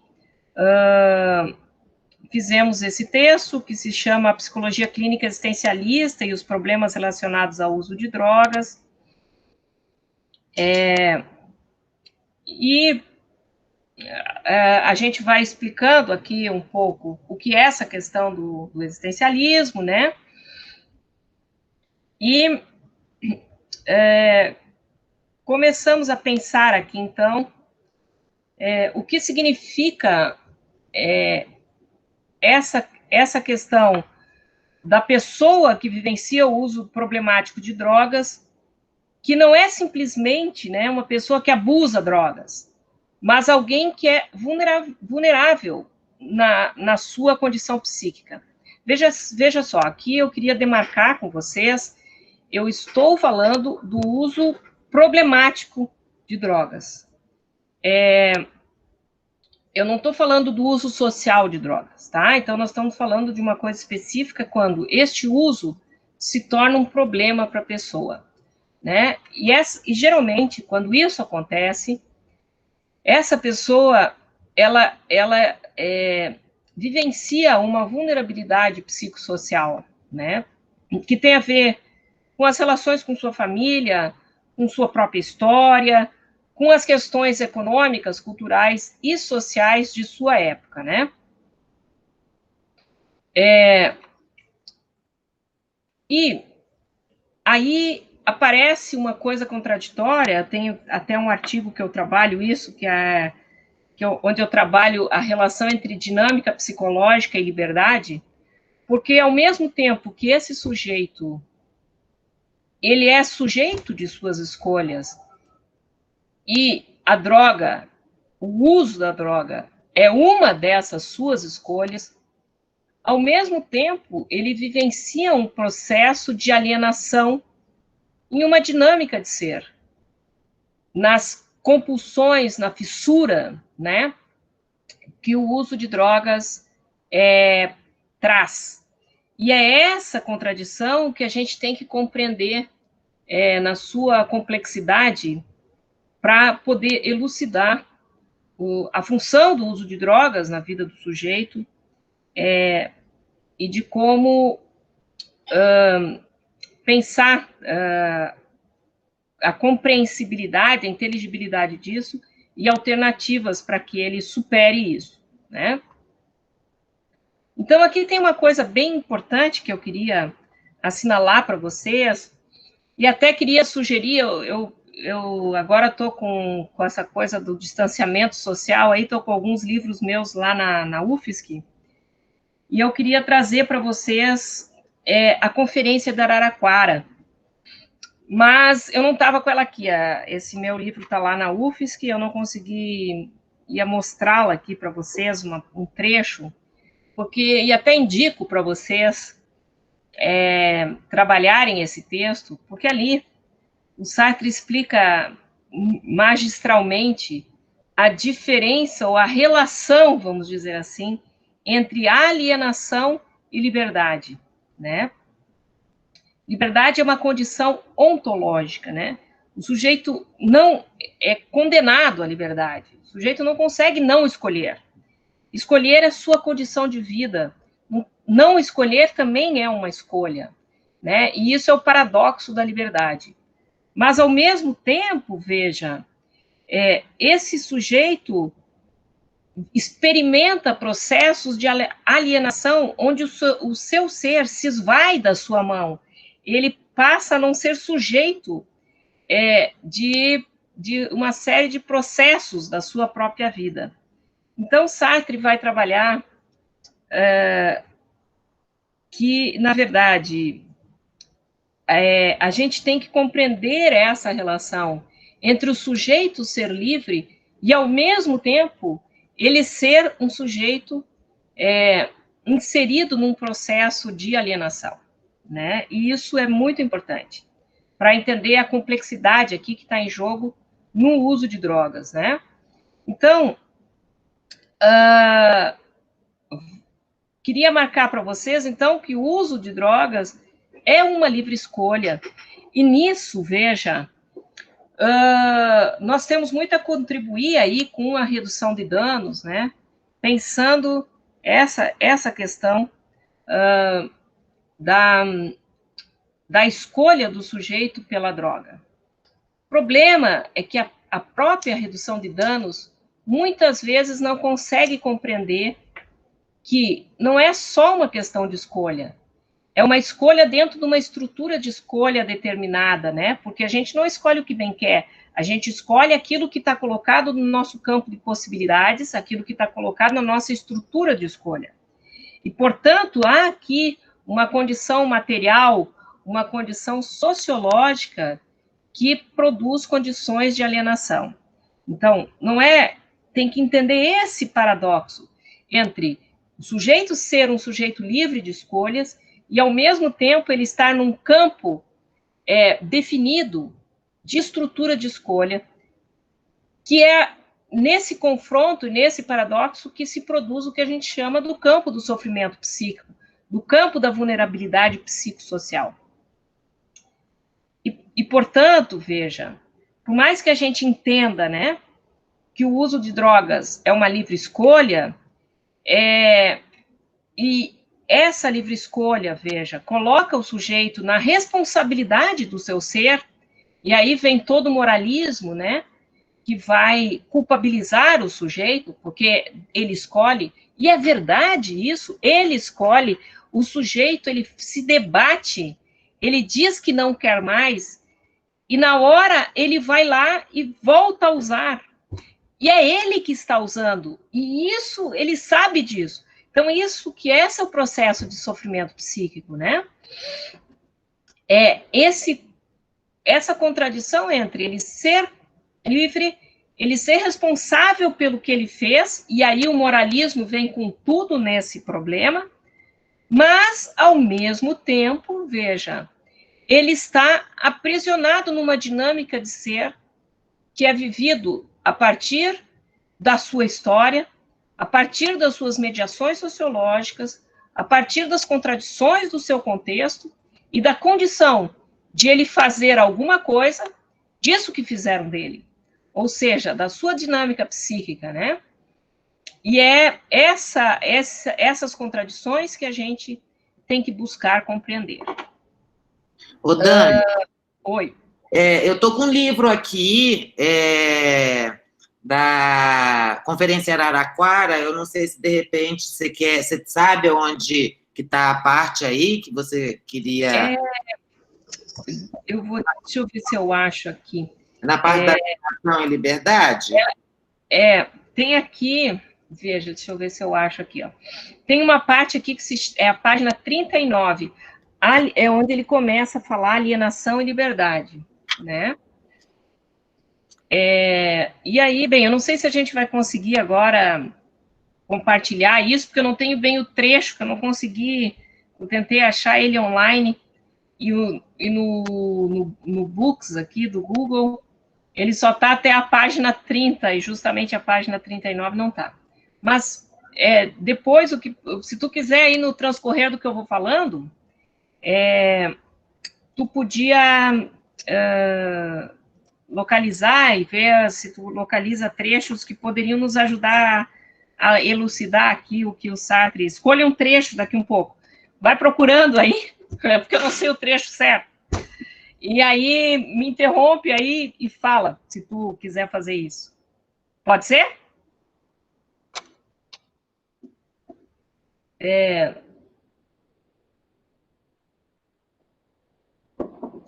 fizemos esse texto que se chama Psicologia Clínica Existencialista e os Problemas Relacionados ao Uso de Drogas. E a gente vai explicando aqui um pouco o que é essa questão do existencialismo, né? E começamos a pensar aqui, então, o que significa essa questão da pessoa que vivencia o uso problemático de drogas, que não é simplesmente, né, uma pessoa que abusa drogas, mas alguém que é vulnerável na sua condição psíquica. Veja só, aqui eu queria demarcar com vocês, eu estou falando do uso problemático de drogas. Eu não estou falando do uso social de drogas, tá? Então, nós estamos falando de uma coisa específica quando este uso se torna um problema para a pessoa, né? E geralmente, quando isso acontece, essa pessoa, ela vivencia uma vulnerabilidade psicossocial, né? Que tem a ver com as relações com sua família, com sua própria história, com as questões econômicas, culturais e sociais de sua época, né? E aí aparece uma coisa contraditória, tem até um artigo que eu trabalho isso, onde eu trabalho a relação entre dinâmica psicológica e liberdade, porque ao mesmo tempo que esse sujeito, ele é sujeito de suas escolhas, e a droga, o uso da droga, é uma dessas suas escolhas, ao mesmo tempo, ele vivencia um processo de alienação em uma dinâmica de ser, nas compulsões, na fissura, né, que o uso de drogas traz. E é essa contradição que a gente tem que compreender na sua complexidade para poder elucidar a função do uso de drogas na vida do sujeito e de como pensar a compreensibilidade, a inteligibilidade disso e alternativas para que ele supere isso, né? Então, aqui tem uma coisa bem importante que eu queria assinalar para vocês, e até queria sugerir, eu agora estou com essa coisa do distanciamento social, aí estou com alguns livros meus lá na UFSC, e eu queria trazer para vocês a conferência da Araraquara, mas eu não estava com ela aqui, esse meu livro está lá na UFSC, eu não consegui mostrá-la aqui para vocês, um trecho, porque, e até indico para vocês trabalharem esse texto, porque ali o Sartre explica magistralmente a diferença ou a relação, vamos dizer assim, entre alienação e liberdade, né? Liberdade é uma condição ontológica, né? O sujeito não é condenado à liberdade. O sujeito não consegue não escolher. Escolher é sua condição de vida. Não escolher também é uma escolha, né? E isso é o paradoxo da liberdade. Mas, ao mesmo tempo, veja, esse sujeito experimenta processos de alienação onde o seu ser se esvai da sua mão. Ele passa a não ser sujeito de uma série de processos da sua própria vida. Então, Sartre vai trabalhar que, na verdade, a gente tem que compreender essa relação entre o sujeito ser livre e, ao mesmo tempo, ele ser um sujeito inserido num processo de alienação, né? E isso é muito importante para entender a complexidade aqui que está em jogo no uso de drogas, né? Então, queria marcar para vocês, então, que o uso de drogas é uma livre escolha. E nisso, veja, nós temos muito a contribuir aí com a redução de danos, né? Pensando essa questão da escolha do sujeito pela droga. O problema é que a própria redução de danos muitas vezes não consegue compreender que não é só uma questão de escolha, é uma escolha dentro de uma estrutura de escolha determinada, né? Porque a gente não escolhe o que bem quer, a gente escolhe aquilo que está colocado no nosso campo de possibilidades, aquilo que está colocado na nossa estrutura de escolha. E, portanto, há aqui uma condição material, uma condição sociológica que produz condições de alienação. Então, tem que entender esse paradoxo entre o sujeito ser um sujeito livre de escolhas e, ao mesmo tempo, ele estar num campo definido de estrutura de escolha, que é nesse confronto, nesse paradoxo, que se produz o que a gente chama do campo do sofrimento psíquico, do campo da vulnerabilidade psicossocial. E, portanto, veja, por mais que a gente entenda, né, que o uso de drogas é uma livre escolha, e essa livre escolha, veja, coloca o sujeito na responsabilidade do seu ser, e aí vem todo o moralismo, né, que vai culpabilizar o sujeito, porque ele escolhe, e é verdade isso, ele escolhe, o sujeito, ele se debate, ele diz que não quer mais, e na hora ele vai lá e volta a usar. E é ele que está usando. E isso, ele sabe disso. Então, esse é o processo de sofrimento psíquico, né? Essa contradição entre ele ser livre, ele ser responsável pelo que ele fez, e aí o moralismo vem com tudo nesse problema, mas, ao mesmo tempo, veja, ele está aprisionado numa dinâmica de ser que é vivido a partir da sua história, a partir das suas mediações sociológicas, a partir das contradições do seu contexto e da condição de ele fazer alguma coisa disso que fizeram dele, ou seja, da sua dinâmica psíquica, né? E é essas contradições que a gente tem que buscar compreender. Ô, Dani, Oi. Eu estou com um livro aqui da Conferência Araraquara, eu não sei se, de repente, você sabe onde que está a parte aí que você queria... Deixa eu ver se eu acho aqui. Na parte da educação e liberdade? Tem aqui, veja, deixa eu ver se eu acho aqui, ó. Tem uma parte aqui que é a página 39, é onde ele começa a falar alienação e liberdade, né? E aí, bem, eu não sei se a gente vai conseguir agora compartilhar isso, porque eu não tenho bem o trecho, que eu não consegui, eu tentei achar ele online, e no Books aqui do Google, ele só está até a página 30, e justamente a página 39 não está. Mas, depois, se tu quiser ir no transcorrer do que eu vou falando, tu podia localizar e ver se tu localiza trechos que poderiam nos ajudar a elucidar aqui o que o Sartre... Escolha um trecho daqui um pouco. Vai procurando aí, porque eu não sei o trecho certo. E aí, me interrompe aí e fala, se tu quiser fazer isso. Pode ser?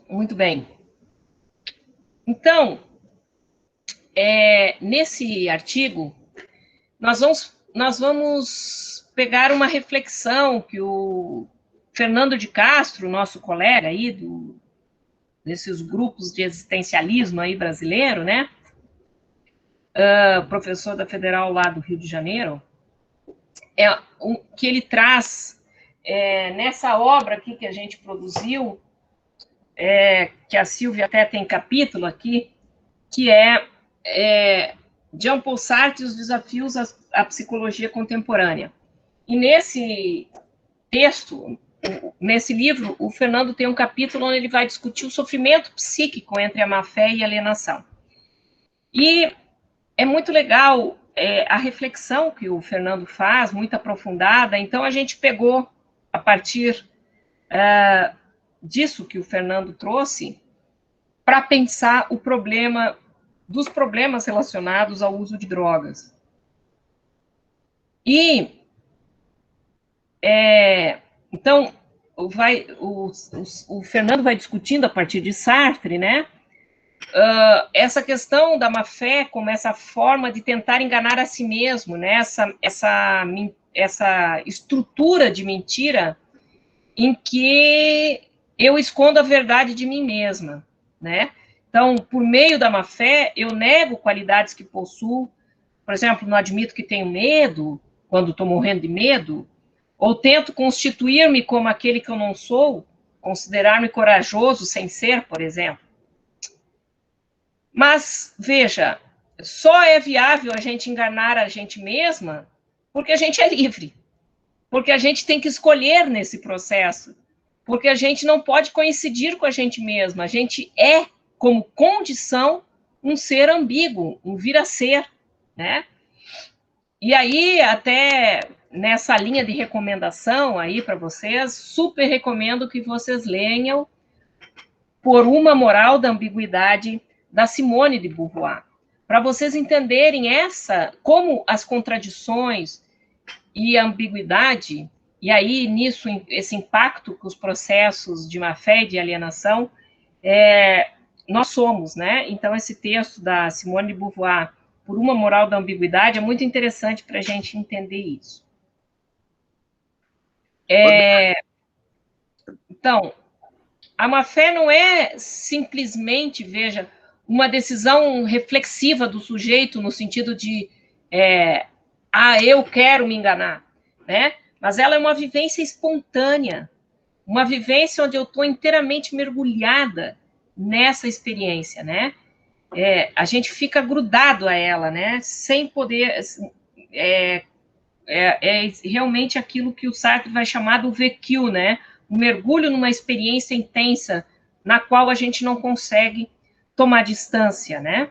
Muito bem. Então, nesse artigo, nós vamos pegar uma reflexão que o Fernando de Castro, nosso colega aí, desses grupos de existencialismo aí brasileiro, né? Professor da Federal lá do Rio de Janeiro, que ele traz nessa obra aqui que a gente produziu, que a Silvia até tem capítulo aqui, que Jean Paul Sartre e os desafios à psicologia contemporânea. E nesse texto, nesse livro, o Fernando tem um capítulo onde ele vai discutir o sofrimento psíquico entre a má-fé e a alienação. E é muito legal a reflexão que o Fernando faz, muito aprofundada. Então, a gente pegou, a partir disso que o Fernando trouxe, para pensar o problema dos problemas relacionados ao uso de drogas. E, então, o Fernando vai discutindo a partir de Sartre, né? Essa questão da má-fé como essa forma de tentar enganar a si mesmo, né? Essa estrutura de mentira em que eu escondo a verdade de mim mesma, né? Então, por meio da má-fé, eu nego qualidades que possuo. Por exemplo, não admito que tenho medo, quando estou morrendo de medo, ou tento constituir-me como aquele que eu não sou, considerar-me corajoso sem ser, por exemplo. Mas, veja, só é viável a gente enganar a gente mesma porque a gente é livre, porque a gente tem que escolher nesse processo, porque a gente não pode coincidir com a gente mesma, a gente é, como condição, um ser ambíguo, um vir a ser, né? E aí, até nessa linha de recomendação aí para vocês, super recomendo que vocês leiam Por uma Moral da Ambiguidade, da Simone de Beauvoir, para vocês entenderem como as contradições e a ambiguidade, e aí nisso esse impacto com os processos de má-fé e de alienação, nós somos, né? Então, esse texto da Simone de Beauvoir, Por uma Moral da Ambiguidade, é muito interessante para a gente entender isso. Então, a má-fé não é simplesmente, veja, uma decisão reflexiva do sujeito no sentido de eu quero me enganar, né? Mas ela é uma vivência espontânea, uma vivência onde eu estou inteiramente mergulhada nessa experiência, né? A gente fica grudado a ela, né? Sem poder... realmente aquilo que o Sartre vai chamar do vécu, né? Um mergulho numa experiência intensa na qual a gente não consegue tomar distância, né?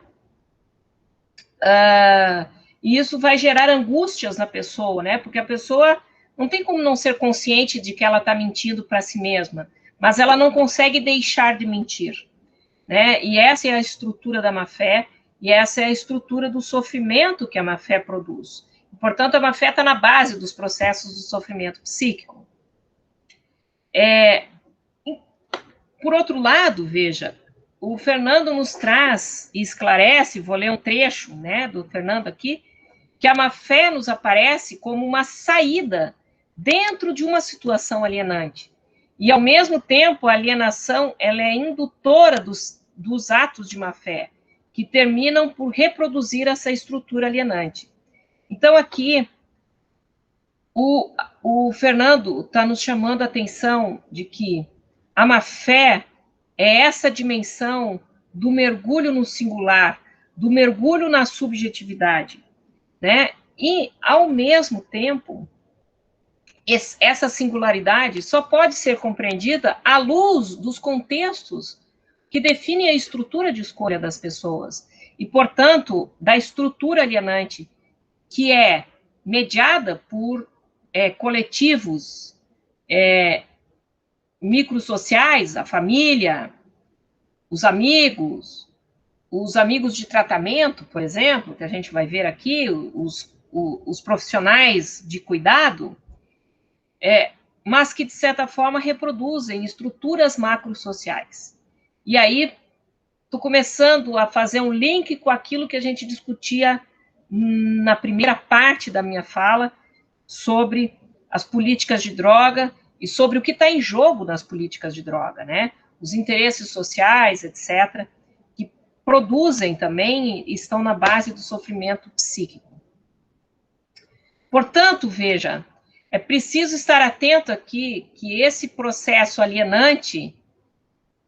E isso vai gerar angústias na pessoa, né? Porque a pessoa não tem como não ser consciente de que ela está mentindo para si mesma, mas ela não consegue deixar de mentir, né? E essa é a estrutura da má-fé, e essa é a estrutura do sofrimento que a má-fé produz. Portanto, a má-fé está na base dos processos do sofrimento psíquico. Por outro lado, veja, o Fernando nos traz e esclarece, vou ler um trecho, né, do Fernando aqui, que a má-fé nos aparece como uma saída dentro de uma situação alienante. E, ao mesmo tempo, a alienação ela é indutora dos atos de má-fé, que terminam por reproduzir essa estrutura alienante. Então, aqui, o Fernando está nos chamando a atenção de que a má-fé é essa dimensão do mergulho no singular, do mergulho na subjetividade, né? E, ao mesmo tempo, essa singularidade só pode ser compreendida à luz dos contextos que definem a estrutura de escolha das pessoas e, portanto, da estrutura alienante, que é mediada por coletivos microsociais, a família, os amigos de tratamento, por exemplo, que a gente vai ver aqui, os profissionais de cuidado, mas que, de certa forma, reproduzem estruturas macrosociais. E aí, estou começando a fazer um link com aquilo que a gente discutia na primeira parte da minha fala, sobre as políticas de droga e sobre o que está em jogo nas políticas de droga, né? Os interesses sociais, etc., que produzem também e estão na base do sofrimento psíquico. Portanto, veja, é preciso estar atento aqui que esse processo alienante,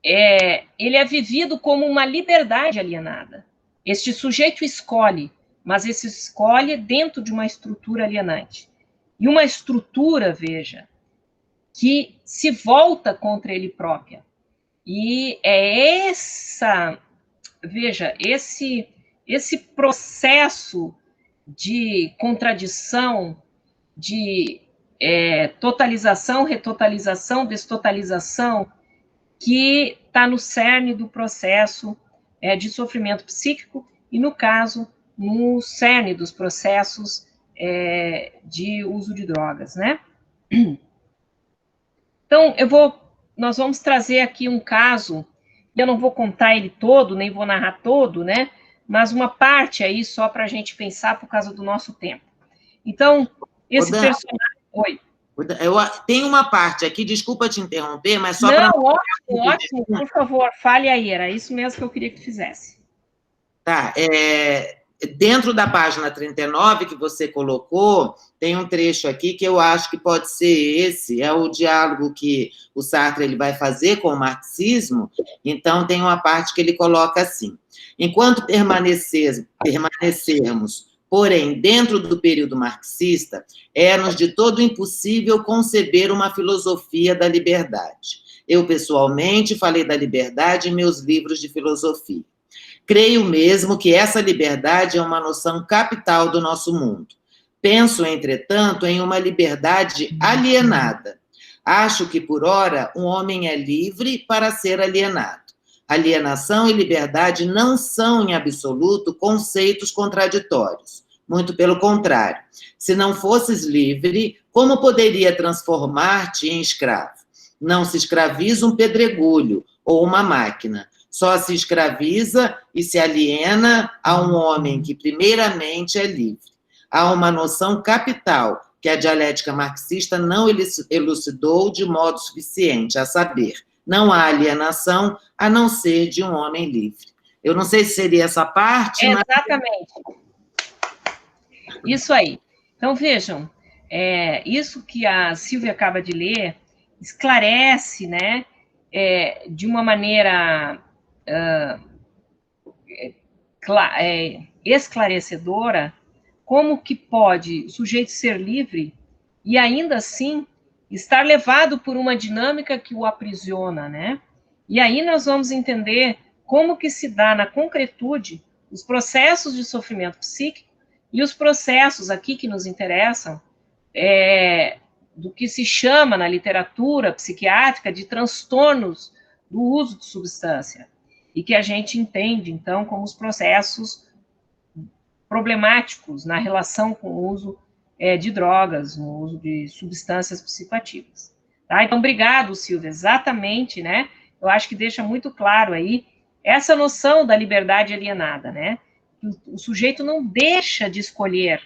ele é vivido como uma liberdade alienada. Este sujeito escolhe, mas esse escolhe dentro de uma estrutura alienante. E uma estrutura, veja, que se volta contra ele própria. E é esse processo de contradição, de totalização, retotalização, destotalização, que está no cerne do processo de sofrimento psíquico e, no caso, no cerne dos processos de uso de drogas, né? Então, nós vamos trazer aqui um caso, eu não vou contar ele todo, nem vou narrar todo, né? Mas uma parte aí só para a gente pensar por causa do nosso tempo. Então, esse personagem... Oi. Eu tenho uma parte aqui, desculpa te interromper, mas só para... Não, ótimo, por favor, fale aí, era isso mesmo que eu queria que fizesse. Tá, dentro da página 39 que você colocou, tem um trecho aqui que eu acho que pode ser esse, é o diálogo que o Sartre ele vai fazer com o marxismo. Então, tem uma parte que ele coloca assim: enquanto permanecermos, porém, dentro do período marxista, é-nos de todo impossível conceber uma filosofia da liberdade. Eu, pessoalmente, falei da liberdade em meus livros de filosofia. Creio mesmo que essa liberdade é uma noção capital do nosso mundo. Penso, entretanto, em uma liberdade alienada. Acho que, por ora, um homem é livre para ser alienado. Alienação e liberdade não são, em absoluto, conceitos contraditórios. Muito pelo contrário. Se não fosses livre, como poderia transformar-te em escravo? Não se escraviza um pedregulho ou uma máquina. Só se escraviza e se aliena a um homem que, primeiramente, é livre. Há uma noção capital que a dialética marxista não elucidou de modo suficiente, a saber, não há alienação a não ser de um homem livre. Eu não sei se seria essa parte, mas... Exatamente. Isso aí. Então, vejam, isso que a Silvia acaba de ler esclarece, né, de uma maneira esclarecedora como que pode o sujeito ser livre e ainda assim estar levado por uma dinâmica que o aprisiona, né? E aí nós vamos entender como que se dá na concretude os processos de sofrimento psíquico e os processos aqui que nos interessam do que se chama na literatura psiquiátrica de transtornos do uso de substância, e que a gente entende, então, como os processos problemáticos na relação com o uso de drogas, no uso de substâncias psicoativas. Tá? Então, obrigado, Silvia, exatamente, né? Eu acho que deixa muito claro aí essa noção da liberdade alienada, né? O sujeito não deixa de escolher,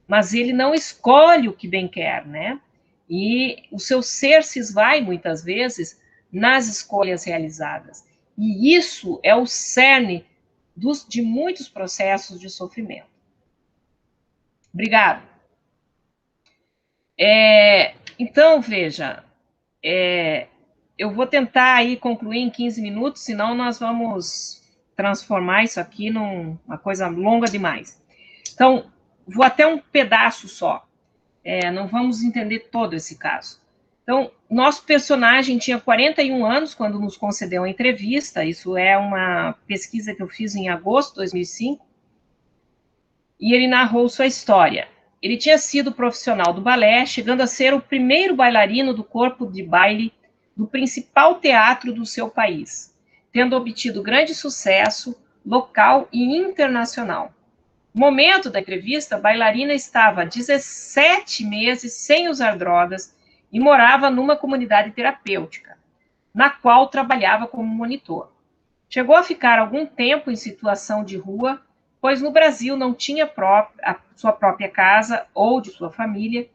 mas ele não escolhe o que bem quer, né? E o seu ser se esvai, muitas vezes, nas escolhas realizadas. E isso é o cerne de muitos processos de sofrimento. Obrigado. Então, veja, eu vou tentar aí concluir em 15 minutos, senão nós vamos transformar isso aqui numa coisa longa demais. Então, vou até um pedaço só. Não vamos entender todo esse caso. Então, nosso personagem tinha 41 anos quando nos concedeu a entrevista, isso é uma pesquisa que eu fiz em agosto de 2005, e ele narrou sua história. Ele tinha sido profissional do balé, chegando a ser o primeiro bailarino do corpo de baile do principal teatro do seu país, tendo obtido grande sucesso local e internacional. No momento da entrevista, a bailarina estava há 17 meses sem usar drogas e morava numa comunidade terapêutica, na qual trabalhava como monitor. Chegou a ficar algum tempo em situação de rua, pois no Brasil não tinha a sua própria casa ou de sua família.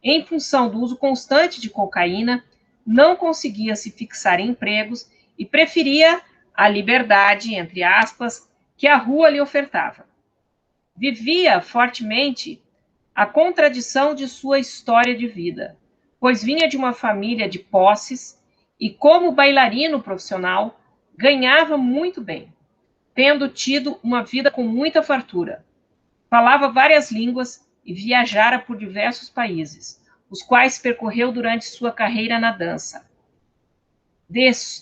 Em função do uso constante de cocaína, não conseguia se fixar em empregos e preferia a liberdade, entre aspas, que a rua lhe ofertava. Vivia fortemente a contradição de sua história de vida, pois vinha de uma família de posses e, como bailarino profissional, ganhava muito bem, tendo tido uma vida com muita fartura. Falava várias línguas e viajara por diversos países, os quais percorreu durante sua carreira na dança.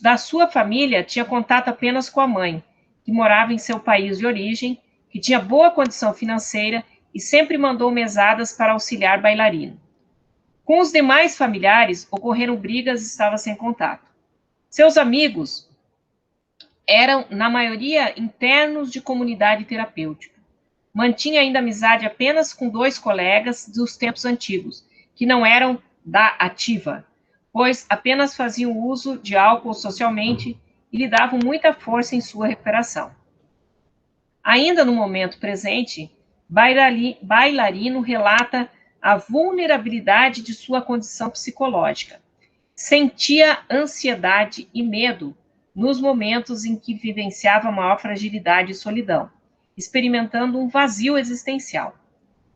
Da sua família, tinha contato apenas com a mãe, que morava em seu país de origem, que tinha boa condição financeira e sempre mandou mesadas para auxiliar bailarino. Com os demais familiares, ocorreram brigas e estava sem contato. Seus amigos eram, na maioria, internos de comunidade terapêutica. Mantinha ainda amizade apenas com 2 colegas dos tempos antigos, que não eram da ativa, pois apenas faziam uso de álcool socialmente e lhe davam muita força em sua recuperação. Ainda no momento presente, bailarino relata a vulnerabilidade de sua condição psicológica. Sentia ansiedade e medo nos momentos em que vivenciava maior fragilidade e solidão, experimentando um vazio existencial.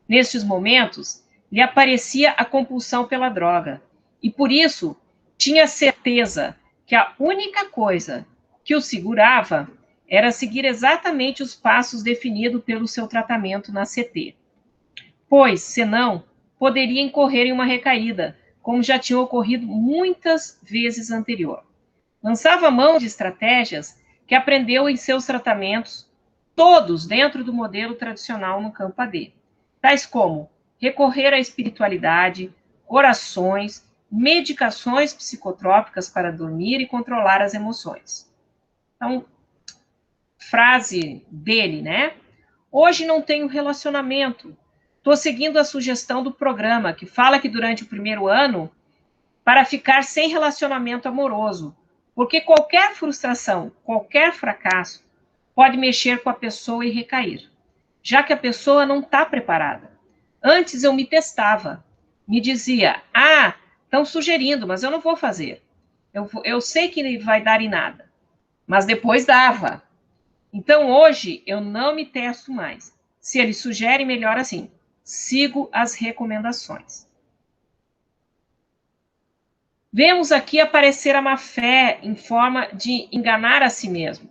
Nestes momentos, lhe aparecia a compulsão pela droga, e por isso tinha certeza que a única coisa que o segurava era seguir exatamente os passos definidos pelo seu tratamento na CT. Pois, senão, poderia incorrer em uma recaída, como já tinha ocorrido muitas vezes anterior. Lançava mão de estratégias que aprendeu em seus tratamentos, todos dentro do modelo tradicional no campo AD, tais como recorrer à espiritualidade, orações, medicações psicotrópicas para dormir e controlar as emoções. Então, frase dele, né? Hoje não tenho relacionamento. Estou seguindo a sugestão do programa, que fala que durante o primeiro ano, para ficar sem relacionamento amoroso, porque qualquer frustração, qualquer fracasso, pode mexer com a pessoa e recair, já que a pessoa não está preparada. Antes eu me testava, me dizia, estão sugerindo, mas eu não vou fazer. Eu sei que vai dar em nada, mas depois dava. Então, hoje, eu não me testo mais. Se ele sugere, melhor assim. Sigo as recomendações. Vemos aqui aparecer a má-fé em forma de enganar a si mesmo,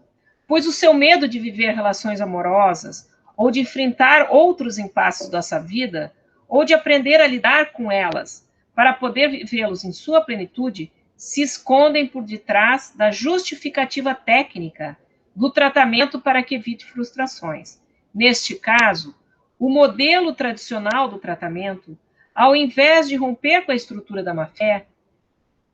pois o seu medo de viver relações amorosas, ou de enfrentar outros impasses dessa vida, ou de aprender a lidar com elas, para poder vivê-los em sua plenitude, se escondem por detrás da justificativa técnica do tratamento para que evite frustrações. Neste caso, o modelo tradicional do tratamento, ao invés de romper com a estrutura da má-fé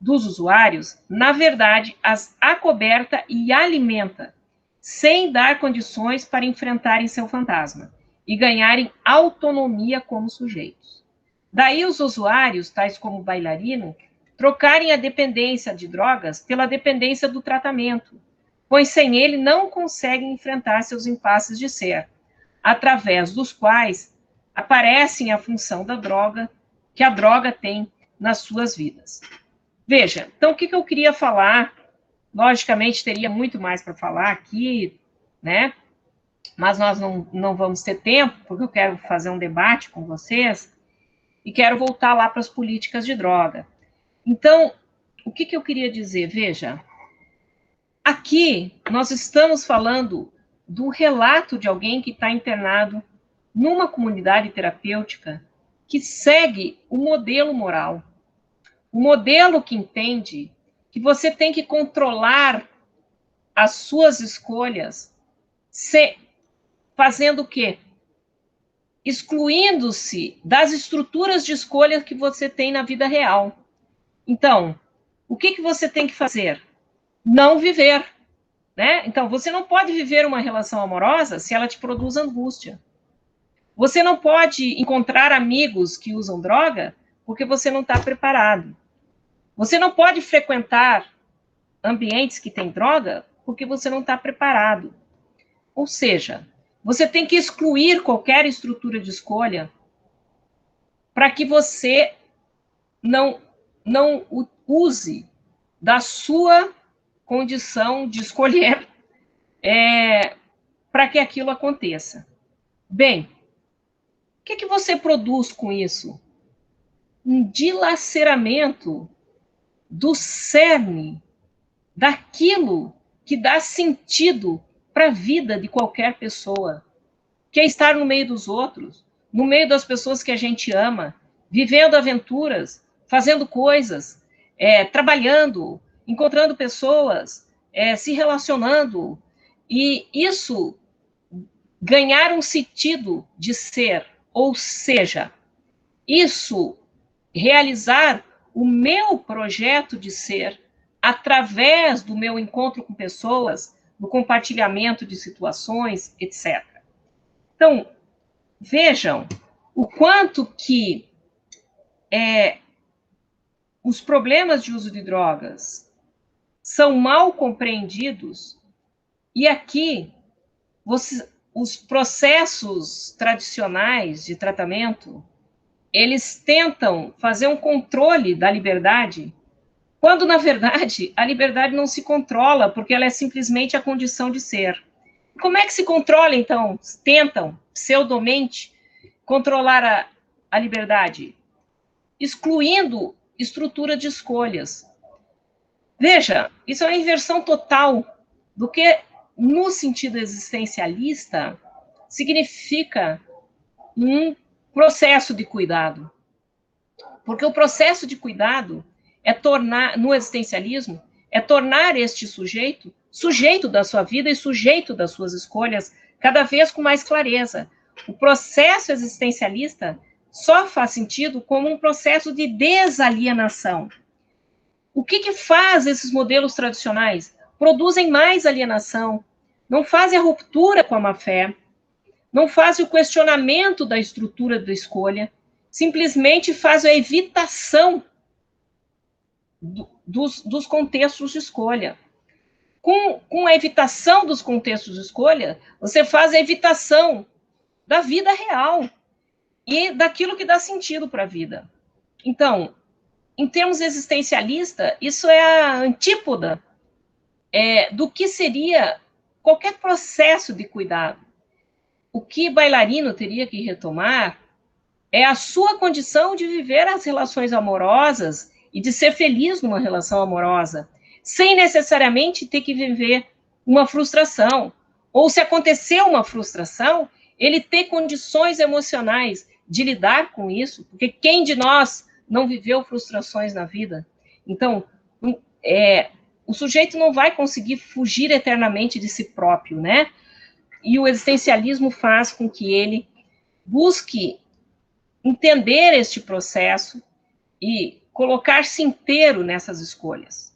dos usuários, na verdade, as acoberta e alimenta, sem dar condições para enfrentarem seu fantasma e ganharem autonomia como sujeitos. Daí os usuários, tais como o bailarino, trocarem a dependência de drogas pela dependência do tratamento, pois sem ele não conseguem enfrentar seus impasses de ser, através dos quais aparecem a função da droga que a droga tem nas suas vidas. Veja, então o que eu queria falar, logicamente teria muito mais para falar aqui, né? Mas nós não vamos ter tempo, porque eu quero fazer um debate com vocês e quero voltar lá para as políticas de droga. Então, o que eu queria dizer? Veja, aqui nós estamos falando do relato de alguém que está internado numa comunidade terapêutica que segue o modelo moral. O modelo que entende que você tem que controlar as suas escolhas, fazendo o quê? Excluindo-se das estruturas de escolha que você tem na vida real. Então, o que você tem que fazer? Não viver, né? Então, você não pode viver uma relação amorosa se ela te produz angústia. Você não pode encontrar amigos que usam droga porque você não está preparado. Você não pode frequentar ambientes que têm droga porque você não está preparado. Ou seja, você tem que excluir qualquer estrutura de escolha para que você não use da sua condição de escolher para que aquilo aconteça. Bem, o que você produz com isso? Um dilaceramento do cerne daquilo que dá sentido para a vida de qualquer pessoa, que é estar no meio dos outros, no meio das pessoas que a gente ama, vivendo aventuras, fazendo coisas, trabalhando, encontrando pessoas, se relacionando, e isso ganhar um sentido de ser, ou seja, isso realizar o meu projeto de ser através do meu encontro com pessoas, do compartilhamento de situações, etc. Então, vejam o quanto que os problemas de uso de drogas são mal compreendidos, e aqui os processos tradicionais de tratamento, eles tentam fazer um controle da liberdade, quando, na verdade, a liberdade não se controla, porque ela é simplesmente a condição de ser. Como é que se controla, então? Tentam, pseudomente, controlar a liberdade? Excluindo estrutura de escolhas. Veja, isso é uma inversão total do que, no sentido existencialista, significa um processo de cuidado. Porque o processo de cuidado é tornar, no existencialismo, é tornar este sujeito da sua vida e sujeito das suas escolhas, cada vez com mais clareza. O processo existencialista só faz sentido como um processo de desalienação. O que faz esses modelos tradicionais? Produzem mais alienação, não fazem a ruptura com a má-fé, não fazem o questionamento da estrutura da escolha, simplesmente fazem a evitação dos contextos de escolha. Com a evitação dos contextos de escolha, você faz a evitação da vida real e daquilo que dá sentido para a vida. Então, em termos existencialistas, isso é a antípoda do que seria qualquer processo de cuidado. O que bailarino teria que retomar é a sua condição de viver as relações amorosas e de ser feliz numa relação amorosa, sem necessariamente ter que viver uma frustração. Ou, se acontecer uma frustração, ele ter condições emocionais de lidar com isso, porque quem de nós não viveu frustrações na vida? Então, o sujeito não vai conseguir fugir eternamente de si próprio, né? E o existencialismo faz com que ele busque entender este processo e colocar-se inteiro nessas escolhas.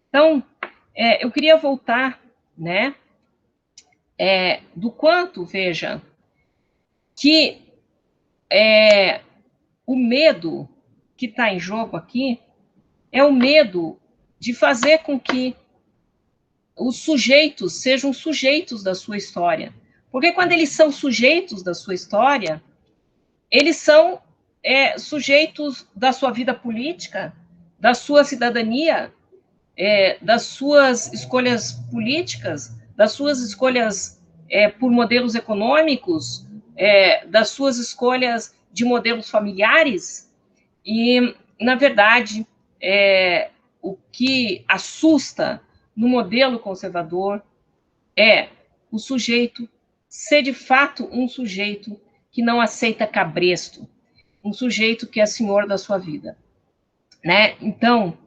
Então, eu queria voltar, né, do quanto, veja, que o medo que está em jogo aqui é o medo de fazer com que os sujeitos sejam sujeitos da sua história. Porque quando eles são sujeitos da sua história, eles são sujeitos da sua vida política, da sua cidadania, das suas escolhas políticas, das suas escolhas por modelos econômicos, das suas escolhas de modelos familiares. E, na verdade, o que assusta no modelo conservador é o sujeito ser, de fato, um sujeito que não aceita cabresto, um sujeito que é senhor da sua vida. né? Então,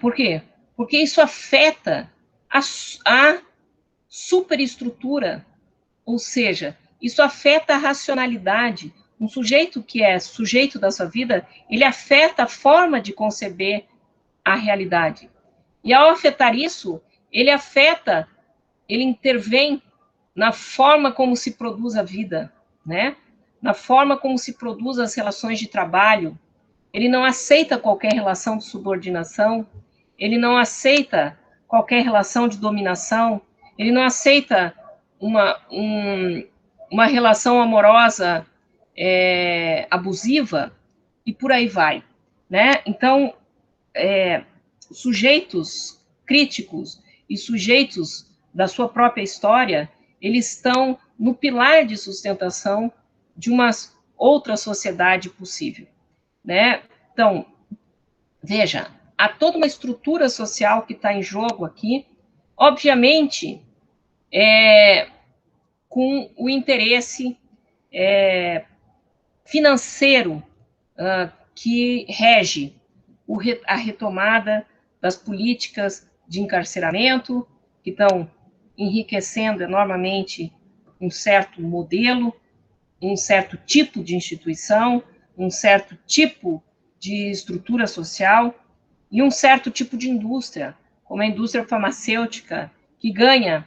por quê? Porque isso afeta a superestrutura, ou seja, isso afeta a racionalidade. Um sujeito que é sujeito da sua vida, ele afeta a forma de conceber a realidade. E ao afetar isso, ele intervém na forma como se produz a vida, né? Na forma como se produz as relações de trabalho. Ele não aceita qualquer relação de subordinação, ele não aceita qualquer relação de dominação, ele não aceita uma relação amorosa abusiva, e por aí vai, né? Então, sujeitos críticos e sujeitos da sua própria história, eles estão no pilar de sustentação de uma outra sociedade possível, né? Então, veja, há toda uma estrutura social que está em jogo aqui, obviamente, com o interesse financeiro que rege a retomada das políticas de encarceramento, que estão enriquecendo enormemente um certo modelo, um certo tipo de instituição, um certo tipo de estrutura social e um certo tipo de indústria, como a indústria farmacêutica, que ganha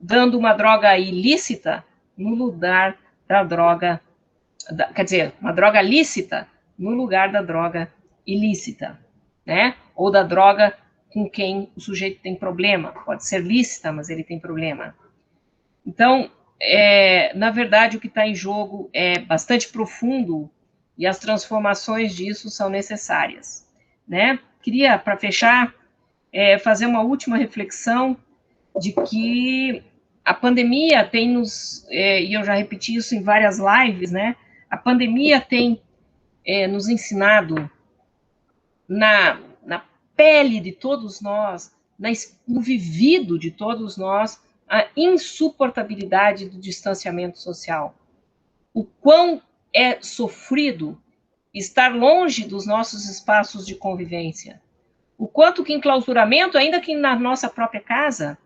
dando uma droga ilícita no lugar da droga, quer dizer, uma droga lícita no lugar da droga ilícita, né? Ou da droga com quem o sujeito tem problema. Pode ser lícita, mas ele tem problema. Então, na verdade, o que está em jogo é bastante profundo e as transformações disso são necessárias, né? Queria, para fechar, fazer uma última reflexão de que a pandemia tem nos, e eu já repeti isso em várias lives, né? A pandemia tem nos ensinado na pele de todos nós, no vivido de todos nós, a insuportabilidade do distanciamento social. O quão é sofrido estar longe dos nossos espaços de convivência. O quanto que enclausuramento, ainda que na nossa própria casa,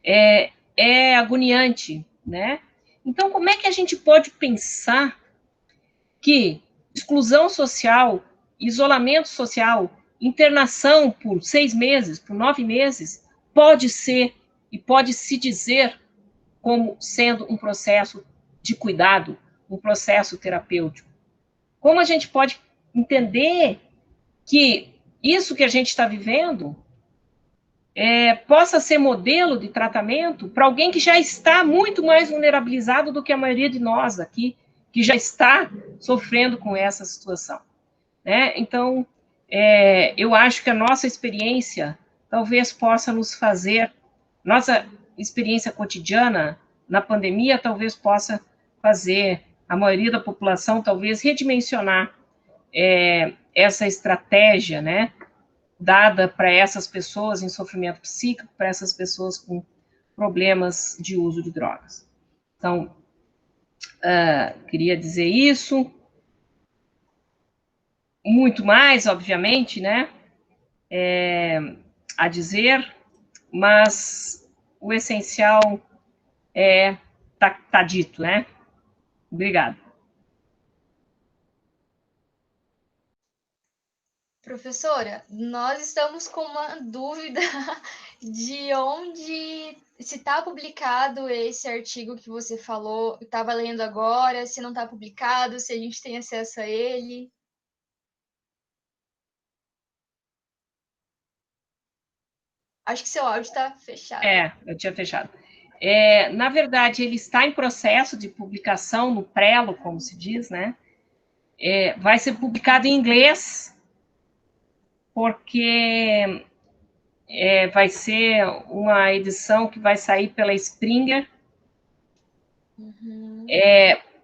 é agoniante, né? Então, como é que a gente pode pensar que exclusão social, isolamento social, internação por 6 meses, por 9 meses, pode ser e pode se dizer como sendo um processo de cuidado, um processo terapêutico? Como a gente pode entender que isso que a gente está vivendo possa ser modelo de tratamento para alguém que já está muito mais vulnerabilizado do que a maioria de nós aqui, que já está sofrendo com essa situação, né? Então, eu acho que a nossa experiência talvez possa nos fazer, nossa experiência cotidiana na pandemia talvez possa fazer a maioria da população talvez redimensionar essa estratégia, né, dada para essas pessoas em sofrimento psíquico, para essas pessoas com problemas de uso de drogas. Então, queria dizer isso. Muito mais, obviamente, né, a dizer, mas o essencial tá dito, né? Obrigada. Professora, nós estamos com uma dúvida de onde, se está publicado esse artigo que você falou, estava lendo agora, se não está publicado, se a gente tem acesso a ele. Acho que seu áudio está fechado. Eu tinha fechado. Na verdade, ele está em processo de publicação no prelo, como se diz, né? Vai ser publicado em inglês, porque vai ser uma edição que vai sair pela Springer. Uhum.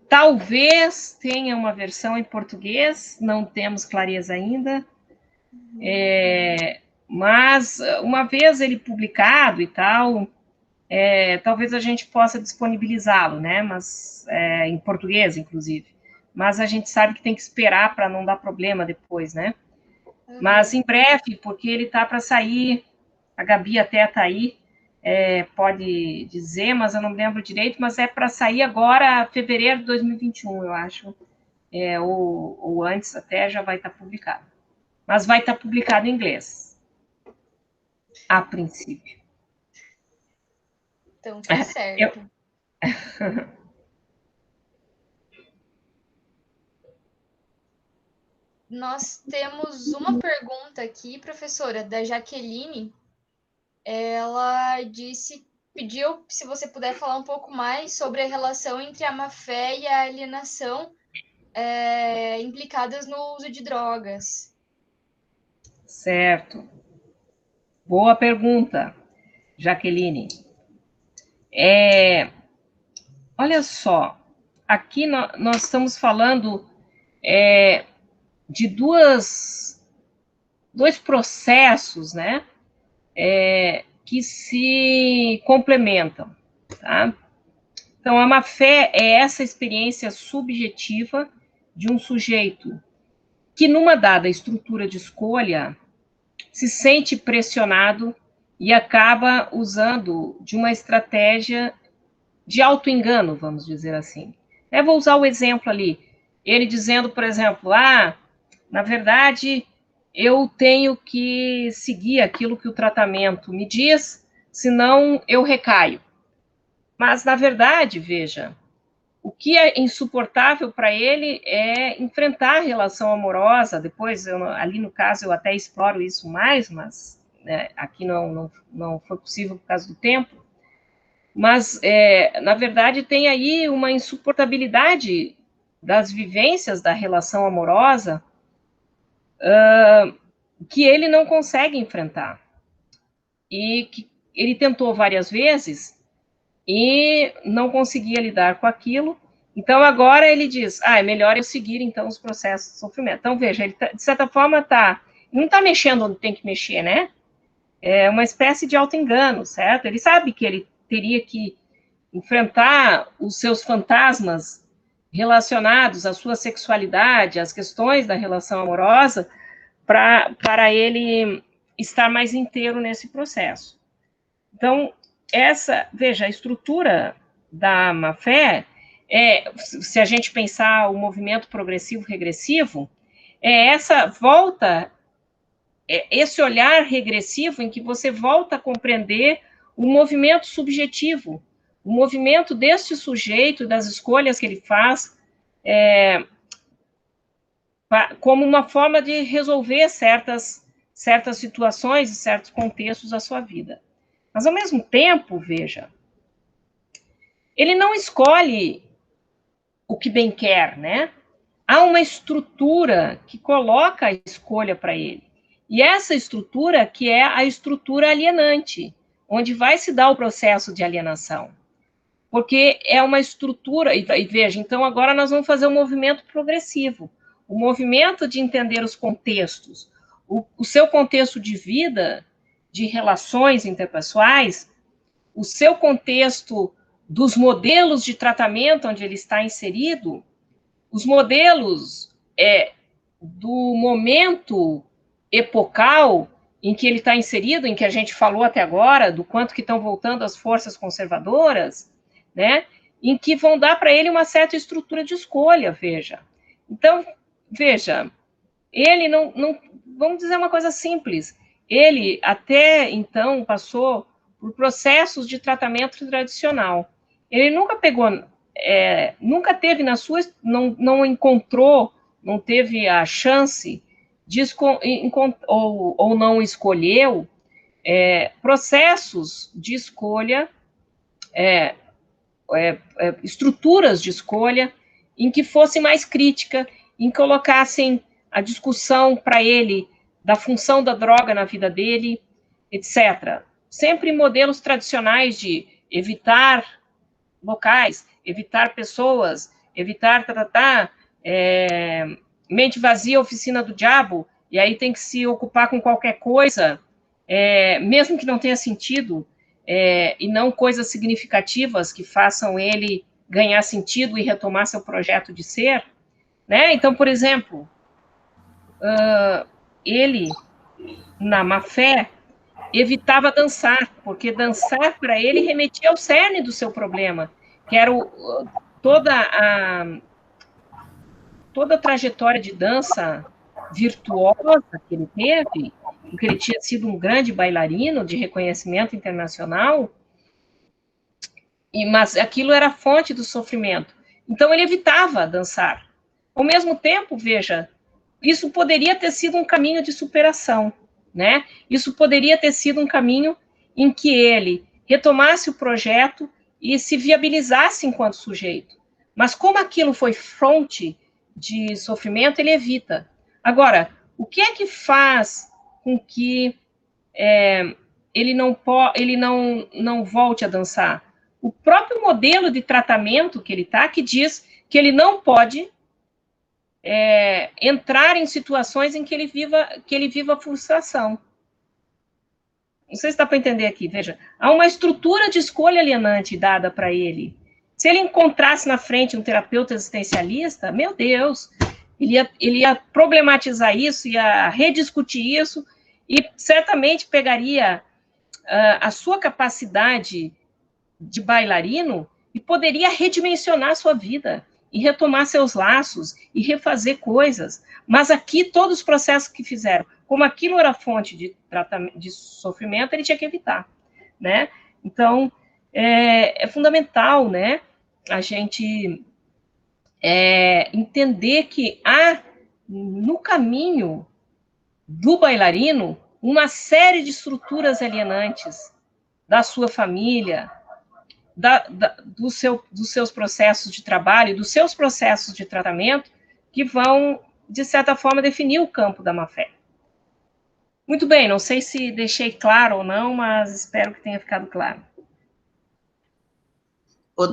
Talvez tenha uma versão em português, não temos clareza ainda. Mas, uma vez ele publicado e tal, talvez a gente possa disponibilizá-lo, né? Mas, em português, inclusive. Mas a gente sabe que tem que esperar para não dar problema depois, né? Mas em breve, porque ele está para sair, a Gabi até está aí, pode dizer, mas eu não lembro direito, mas é para sair agora, fevereiro de 2021, eu acho, ou antes até já vai estar publicado. Mas vai estar publicado em inglês, a princípio. Então, tá certo. Nós temos uma pergunta aqui, professora, da Jaqueline. Ela pediu se você puder falar um pouco mais sobre a relação entre a má-fé e a alienação implicadas no uso de drogas. Certo. Boa pergunta, Jaqueline. Olha só, aqui nós estamos falando de dois processos, né, que se complementam, tá? Então, a má-fé é essa experiência subjetiva de um sujeito que, numa dada estrutura de escolha, se sente pressionado e acaba usando de uma estratégia de auto-engano, vamos dizer assim. Eu vou usar o exemplo ali, ele dizendo, por exemplo, na verdade, eu tenho que seguir aquilo que o tratamento me diz, senão eu recaio. Mas, na verdade, veja, o que é insuportável para ele é enfrentar a relação amorosa. Depois, ali no caso, eu até exploro isso mais, mas aqui não foi possível por causa do tempo. Mas, na verdade, tem aí uma insuportabilidade das vivências da relação amorosa que ele não consegue enfrentar. E que ele tentou várias vezes e não conseguia lidar com aquilo. Então, agora ele diz, é melhor eu seguir, então, os processos de sofrimento. Então, veja, ele, de certa forma, não está mexendo onde tem que mexer, né? É uma espécie de auto-engano, certo? Ele sabe que ele teria que enfrentar os seus fantasmas relacionados à sua sexualidade, às questões da relação amorosa, para ele estar mais inteiro nesse processo. Então, veja, a estrutura da má-fé, se a gente pensar o movimento progressivo-regressivo, essa volta, esse olhar regressivo em que você volta a compreender o movimento subjetivo, o movimento deste sujeito, das escolhas que ele faz, como uma forma de resolver certas situações e certos contextos da sua vida. Mas, ao mesmo tempo, veja, ele não escolhe o que bem quer, né? Há uma estrutura que coloca a escolha para ele. E essa estrutura que é a estrutura alienante, onde vai se dar o processo de alienação. Porque é uma estrutura, e veja, então agora nós vamos fazer um movimento progressivo, o movimento de entender os contextos, o seu contexto de vida, de relações interpessoais, o seu contexto dos modelos de tratamento onde ele está inserido, os modelos do momento epocal em que ele está inserido, em que a gente falou até agora, do quanto que estão voltando as forças conservadoras, né, em que vão dar para ele uma certa estrutura de escolha, veja. Então, veja, ele não vamos dizer uma coisa simples, ele até então passou por processos de tratamento tradicional. Ele nunca pegou, nunca teve na sua, não encontrou, não teve a chance de ou não escolheu processos de escolha, estruturas de escolha em que fosse mais crítica, em que colocassem a discussão para ele da função da droga na vida dele, etc. Sempre modelos tradicionais de evitar locais, evitar pessoas, evitar tratar, mente vazia, oficina do diabo, e aí tem que se ocupar com qualquer coisa, mesmo que não tenha sentido, e não coisas significativas que façam ele ganhar sentido e retomar seu projeto de ser, né? Então, por exemplo, ele, na má fé, evitava dançar, porque dançar para ele remetia ao cerne do seu problema, que era toda a trajetória de dança virtuosa que ele teve, porque ele tinha sido um grande bailarino de reconhecimento internacional, mas aquilo era a fonte do sofrimento. Então ele evitava dançar. Ao mesmo tempo, veja, isso poderia ter sido um caminho de superação, né? Isso poderia ter sido um caminho em que ele retomasse o projeto e se viabilizasse enquanto sujeito. Mas como aquilo foi fonte de sofrimento, ele evita. Agora, o que é que faz com que ele não volte a dançar? O próprio modelo de tratamento que ele está, que diz que ele não pode entrar em situações em que ele viva frustração. Não sei se dá para entender aqui, veja. Há uma estrutura de escolha alienante dada para ele. Se ele encontrasse na frente um terapeuta existencialista, meu Deus, ele ia problematizar isso, ia rediscutir isso, e certamente pegaria a sua capacidade de bailarino e poderia redimensionar sua vida e retomar seus laços e refazer coisas. Mas aqui, todos os processos que fizeram, como aquilo era fonte de sofrimento, ele tinha que evitar, né? Então, é fundamental, né, a gente entender que há, no caminho do bailarino, uma série de estruturas alienantes da sua família, dos seus processos de trabalho, dos seus processos de tratamento, que vão, de certa forma, definir o campo da má-fé. Muito bem, não sei se deixei claro ou não, mas espero que tenha ficado claro.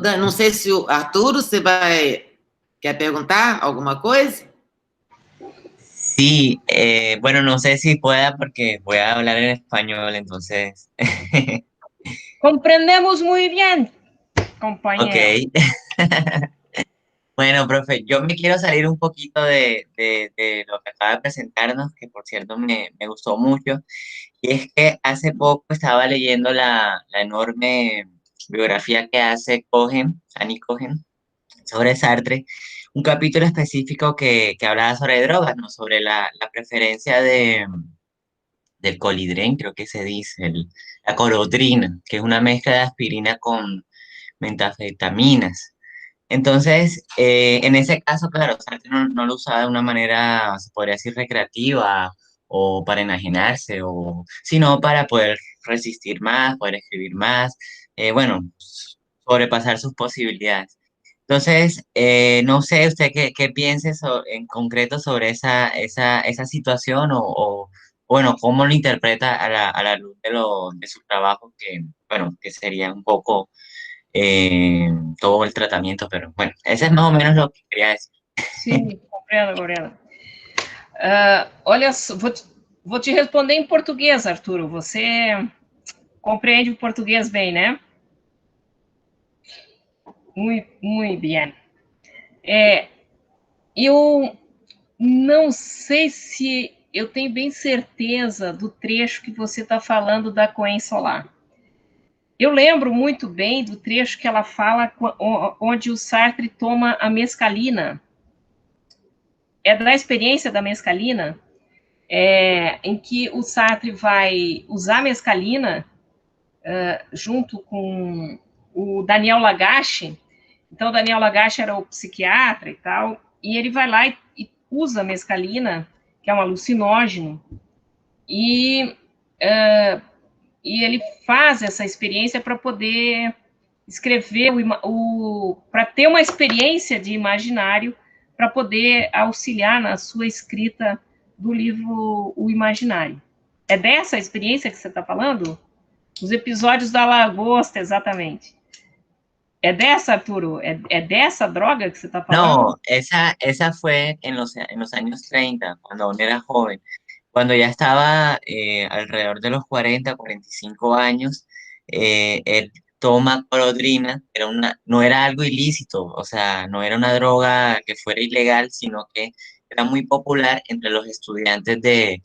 Dan, não sei se o Arturo, quer perguntar alguma coisa? Sí, bueno, no sé si pueda porque voy a hablar en español, entonces. Comprendemos muy bien, compañero. Ok. Bueno, profe, yo me quiero salir un poquito de lo que acaba de presentarnos, que por cierto me gustó mucho, y es que hace poco estaba leyendo la enorme biografía que hace Cohen, Annie Cohen, sobre Sartre, un capítulo específico que hablaba sobre drogas, ¿no? Sobre la preferencia del colidren, creo que se dice, la corodrina, que es una mezcla de aspirina con metanfetaminas. Entonces, en ese caso, claro, Sartre no lo usaba de una manera, se podría decir, recreativa o para enajenarse, sino para poder resistir más, poder escribir más, bueno, sobrepasar sus posibilidades. Entonces, no sé usted qué piense en concreto sobre esa situación bueno, cómo lo interpreta a la luz de su trabajo, que, bueno, que sería un poco todo el tratamiento, pero bueno, ese es más o menos lo que quería decir. Sim, compreendo. Olha, vou te responder em português, Arturo. Você compreende o português bem, né? Muito bem. Eu não sei se eu tenho bem certeza do trecho que você está falando da Cohen Solar. Eu lembro muito bem do trecho que ela fala onde o Sartre toma a mescalina. É da experiência da mescalina, em que o Sartre vai usar a mescalina junto com o Daniel Lagache. Então, o Daniel Lagache era o psiquiatra e tal, e ele vai lá e usa a mescalina, que é um alucinógeno, e ele faz essa experiência para poder escrever, para ter uma experiência de imaginário, para poder auxiliar na sua escrita do livro O Imaginário. É dessa experiência que você está falando? Os episódios da lagosta, exatamente. É dessa, Arturo? É dessa droga que você está falando? No, esa fue en los años 30, cuando aún era joven. Cuando ya estaba alrededor de los 40, 45 años, él toma corodrina, no era algo ilícito, o sea, no era una droga que fuera ilegal, sino que era muy popular entre los estudiantes de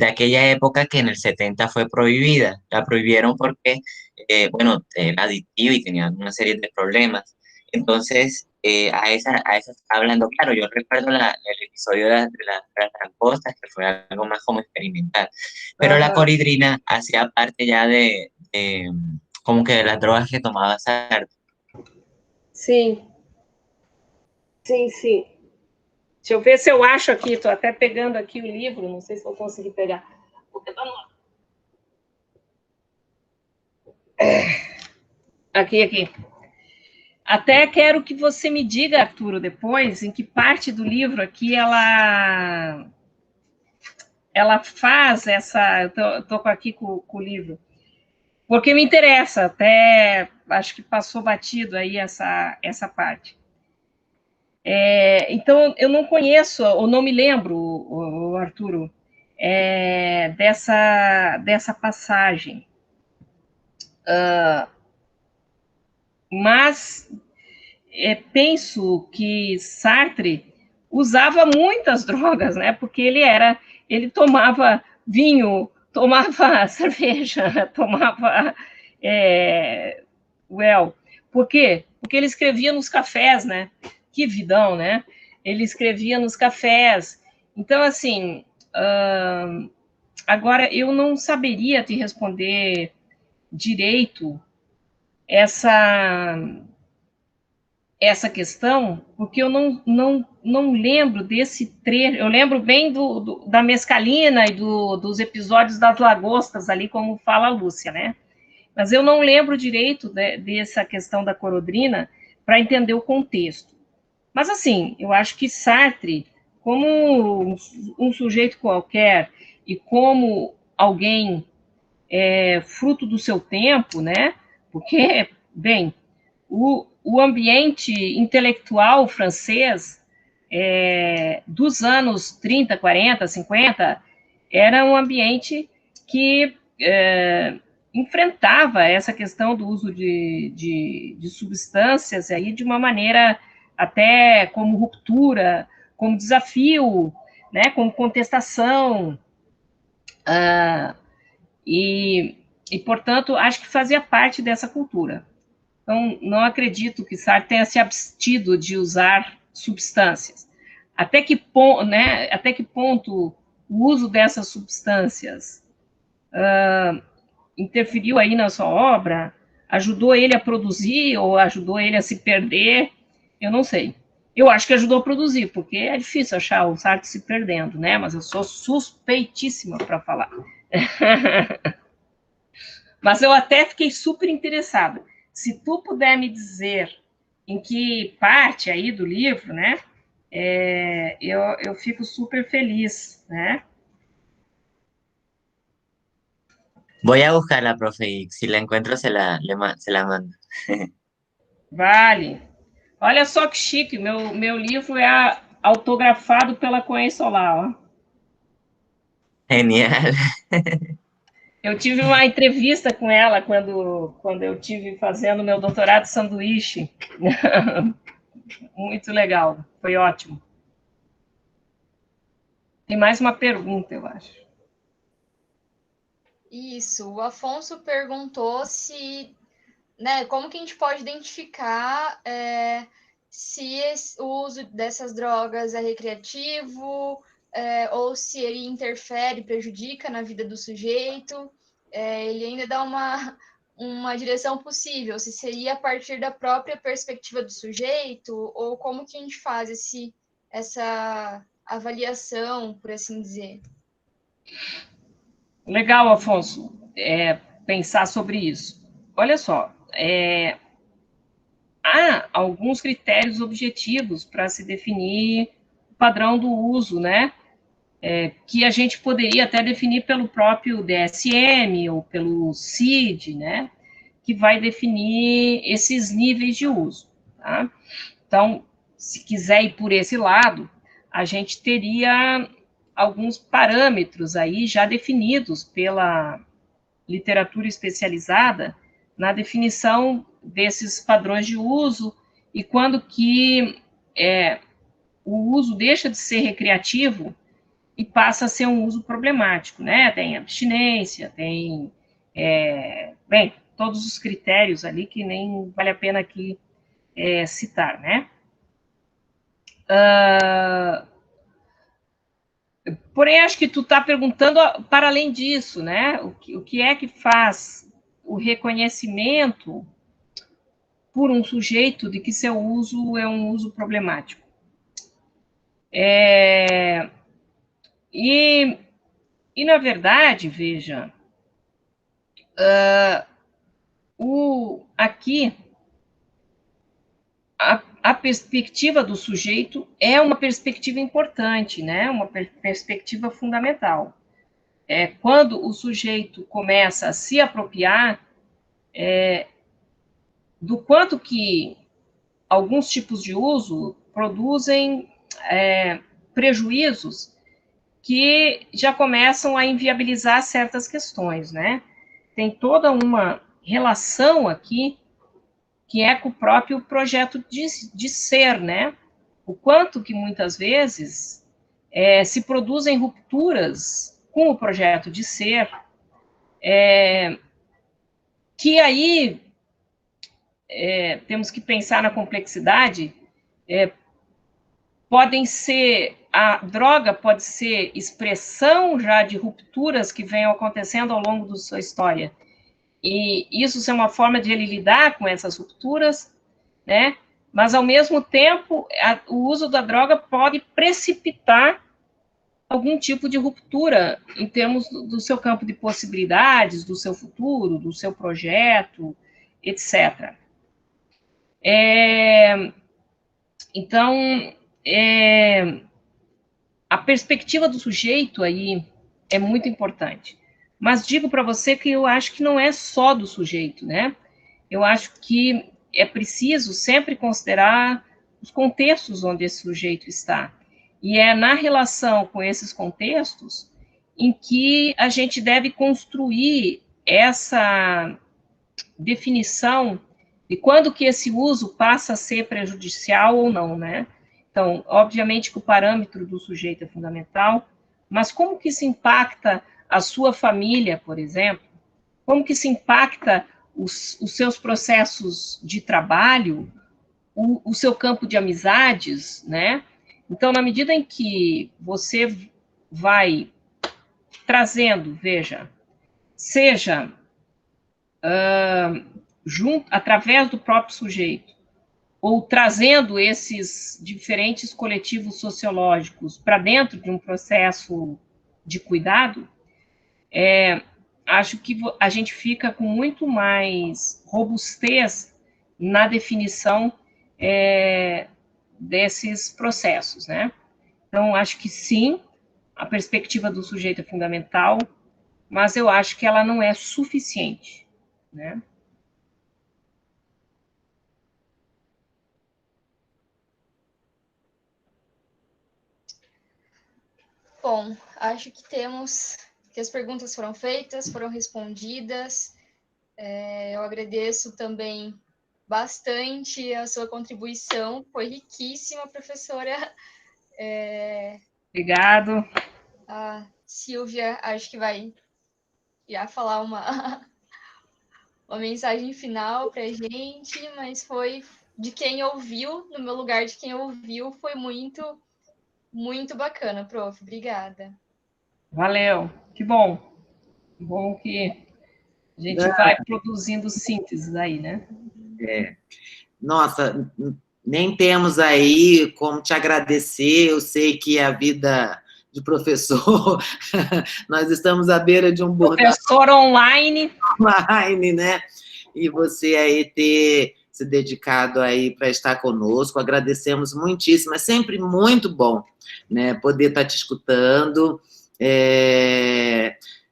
aquella época que en el 70 fue prohibida. La prohibieron porque, bueno, era adictiva y tenía una serie de problemas. Entonces, a esa estaba hablando, claro, yo recuerdo el episodio de las langostas, que fue algo más como experimental, pero la Aham. coridrina hacía parte ya como que de las drogas que tomaba Sartre. Sim, sim, sim. Deixa eu ver se eu acho aqui, estou até pegando aqui o livro, não sei se vou conseguir pegar. Vamos lá. Aqui. Até quero que você me diga, Arturo, depois, em que parte do livro aqui ela faz essa... Eu tô aqui com o livro, porque me interessa, até acho que passou batido aí essa parte. Então, eu não conheço, ou não me lembro, o Arturo, dessa passagem. Mas penso que Sartre usava muitas drogas, né? Porque ele tomava vinho, tomava cerveja, tomava por quê? Porque ele escrevia nos cafés, né? Que vidão, né? Ele escrevia nos cafés. Então, assim, agora eu não saberia te responder direito essa questão, porque eu não lembro desse trecho. Eu lembro bem da mescalina e dos episódios das lagostas ali, como fala a Lúcia, né? Mas eu não lembro direito dessa questão da corodrina para entender o contexto. Mas, assim, eu acho que Sartre, como um sujeito qualquer e como alguém fruto do seu tempo, né? Porque, bem, o ambiente intelectual francês dos anos 30, 40, 50 era um ambiente que enfrentava essa questão do uso de substâncias aí de uma maneira até como ruptura, como desafio, né, como contestação, e, portanto, acho que fazia parte dessa cultura. Então, não acredito que Sartre tenha se abstido de usar substâncias. Até que ponto o uso dessas substâncias interferiu aí na sua obra, ajudou ele a produzir ou ajudou ele a se perder, eu não sei. Eu acho que ajudou a produzir, porque é difícil achar o Sartre se perdendo, né? Mas eu sou suspeitíssima para falar. Mas eu até fiquei super interessada. Se tu puder me dizer em que parte aí do livro, né? Eu fico super feliz, né? Voy a buscarla, profe, y si la encuentro se la mando. Vale. Olha só que chique, meu livro é autografado pela Coen Solar, ó. Genial. Eu tive uma entrevista com ela quando eu tive fazendo meu doutorado de sanduíche. Muito legal, foi ótimo. Tem mais uma pergunta, eu acho. Isso, o Afonso perguntou se, né, como que a gente pode identificar se o uso dessas drogas é recreativo, ou se ele interfere, prejudica na vida do sujeito. Ele ainda dá uma direção possível, se seria a partir da própria perspectiva do sujeito, ou como que a gente faz essa avaliação, por assim dizer. Legal, Afonso, pensar sobre isso. Olha só, há alguns critérios objetivos para se definir o padrão do uso, né? Que a gente poderia até definir pelo próprio DSM ou pelo CID, né? Que vai definir esses níveis de uso, tá? Então, se quiser ir por esse lado, a gente teria alguns parâmetros aí já definidos pela literatura especializada na definição desses padrões de uso e quando que o uso deixa de ser recreativo e passa a ser um uso problemático, né? Tem abstinência, tem, bem, todos os critérios ali que nem vale a pena aqui citar, né? Porém, acho que tu está perguntando para além disso, né? O que é que faz o reconhecimento por um sujeito de que seu uso é um uso problemático? E na verdade, veja, aqui, a perspectiva do sujeito é uma perspectiva importante, né? Uma perspectiva fundamental. Quando o sujeito começa a se apropriar do quanto que alguns tipos de uso produzem prejuízos que já começam a inviabilizar certas questões, né? Tem toda uma relação aqui que é com o próprio projeto de ser, né? O quanto que muitas vezes se produzem rupturas com o projeto de ser, que aí temos que pensar na complexidade, podem ser, a droga pode ser expressão já de rupturas que venham acontecendo ao longo da sua história, e isso é uma forma de ele lidar com essas rupturas, né? Mas, ao mesmo tempo, o uso da droga pode precipitar algum tipo de ruptura em termos do seu campo de possibilidades, do seu futuro, do seu projeto, etc. Então, a perspectiva do sujeito aí é muito importante. Mas digo para você que eu acho que não é só do sujeito, né? Eu acho que é preciso sempre considerar os contextos onde esse sujeito está. E é na relação com esses contextos em que a gente deve construir essa definição de quando que esse uso passa a ser prejudicial ou não, né? Então, obviamente que o parâmetro do sujeito é fundamental, mas como que se impacta a sua família, por exemplo? Como que se impacta os seus processos de trabalho, o seu campo de amizades, né? Então, na medida em que você vai trazendo, veja, seja através do próprio sujeito, ou trazendo esses diferentes coletivos sociológicos para dentro de um processo de cuidado, acho que a gente fica com muito mais robustez na definição desses processos, né? Então, acho que sim, a perspectiva do sujeito é fundamental, mas eu acho que ela não é suficiente, né? Bom, acho que as perguntas foram feitas, foram respondidas. Eu agradeço também bastante a sua contribuição, foi riquíssima, professora. Obrigado. A Silvia, acho que vai já falar uma mensagem final para a gente, mas foi de quem ouviu, no meu lugar de quem ouviu, foi muito, muito bacana, prof. Obrigada. Valeu, que bom. Que bom que a gente vai produzindo sínteses aí, né? Nossa, nem temos aí como te agradecer. Eu sei que a vida de professor, nós estamos à beira de um burnout. Professor online, né? E você aí ter se dedicado aí para estar conosco, agradecemos muitíssimo, é sempre muito bom, né, poder estar te escutando.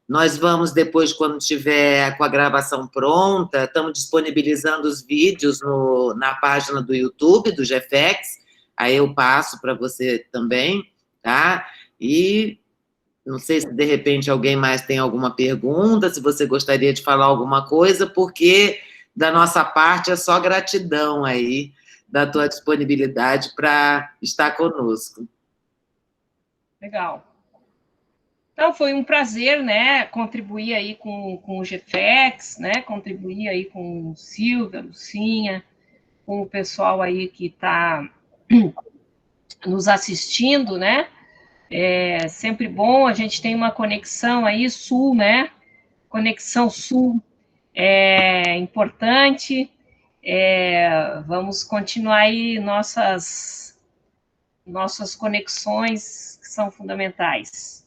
Nós vamos depois, quando tiver com a gravação pronta, estamos disponibilizando os vídeos na página do YouTube, do GFX, aí eu passo para você também, tá? E não sei se, de repente, alguém mais tem alguma pergunta, se você gostaria de falar alguma coisa, porque, da nossa parte, é só gratidão aí, da tua disponibilidade para estar conosco. Legal. Então, foi um prazer, né, contribuir aí com o GFEX, né, contribuir aí com o Silvia, Lucinha, com o pessoal aí que está nos assistindo, né, é sempre bom, a gente tem uma conexão aí sul, né, conexão sul é importante, vamos continuar aí nossas conexões que são fundamentais.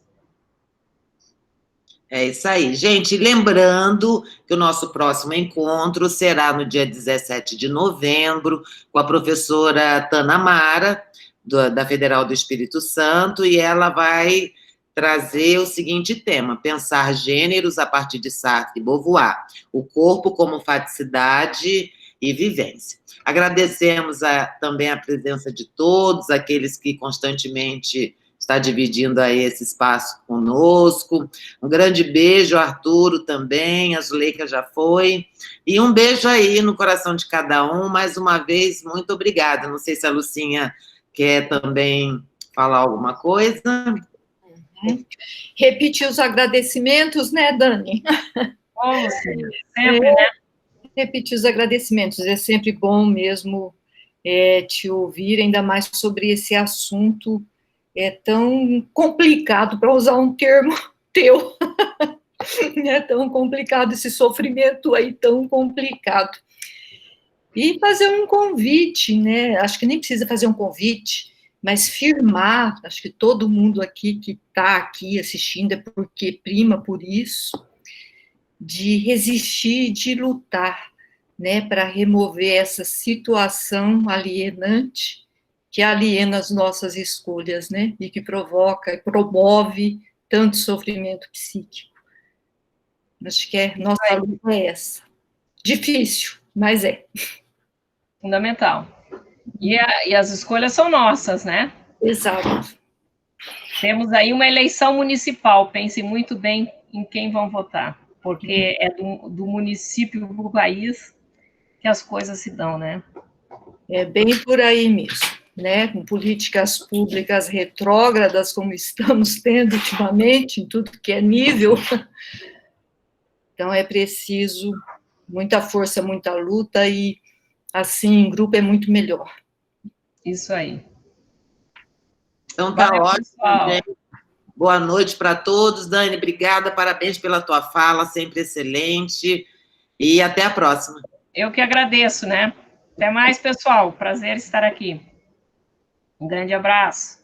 É isso aí. Gente, lembrando que o nosso próximo encontro será no dia 17 de novembro, com a professora Tana Mara, da Federal do Espírito Santo, e ela vai trazer o seguinte tema: pensar gêneros a partir de Sartre e Beauvoir, o corpo como faticidade e vivência. Agradecemos também a presença de todos aqueles que constantemente está dividindo aí esse espaço conosco. Um grande beijo, Arturo também, a Zuleika já foi. E um beijo aí no coração de cada um. Mais uma vez, muito obrigada. Não sei se a Lucinha quer também falar alguma coisa. Repetir os agradecimentos, né, Dani? Bom, Lucinha, sempre, né? Repetir os agradecimentos. É sempre bom mesmo te ouvir, ainda mais sobre esse assunto tão complicado, para usar um termo teu, é tão complicado, esse sofrimento aí tão complicado. E fazer um convite, né, acho que nem precisa fazer um convite, mas firmar, acho que todo mundo aqui que está aqui assistindo é porque prima por isso, de resistir, de lutar, né, para remover essa situação alienante, que aliena as nossas escolhas, né, e que provoca e promove tanto sofrimento psíquico. Acho que nossa luta é essa. Difícil, mas é. Fundamental. E as escolhas são nossas, né? Exato. Temos aí uma eleição municipal, pense muito bem em quem vão votar, porque é do município para o país que as coisas se dão, né? É bem por aí mesmo. Né, com políticas públicas retrógradas, como estamos tendo ultimamente, em tudo que é nível. Então, é preciso muita força, muita luta, e, assim, em grupo é muito melhor. Isso aí. Então, tá ótimo, pessoal. Gente. Boa noite para todos. Dani, obrigada, parabéns pela tua fala, sempre excelente, e até a próxima. Eu que agradeço, né? Até mais, pessoal. Prazer estar aqui. Um grande abraço.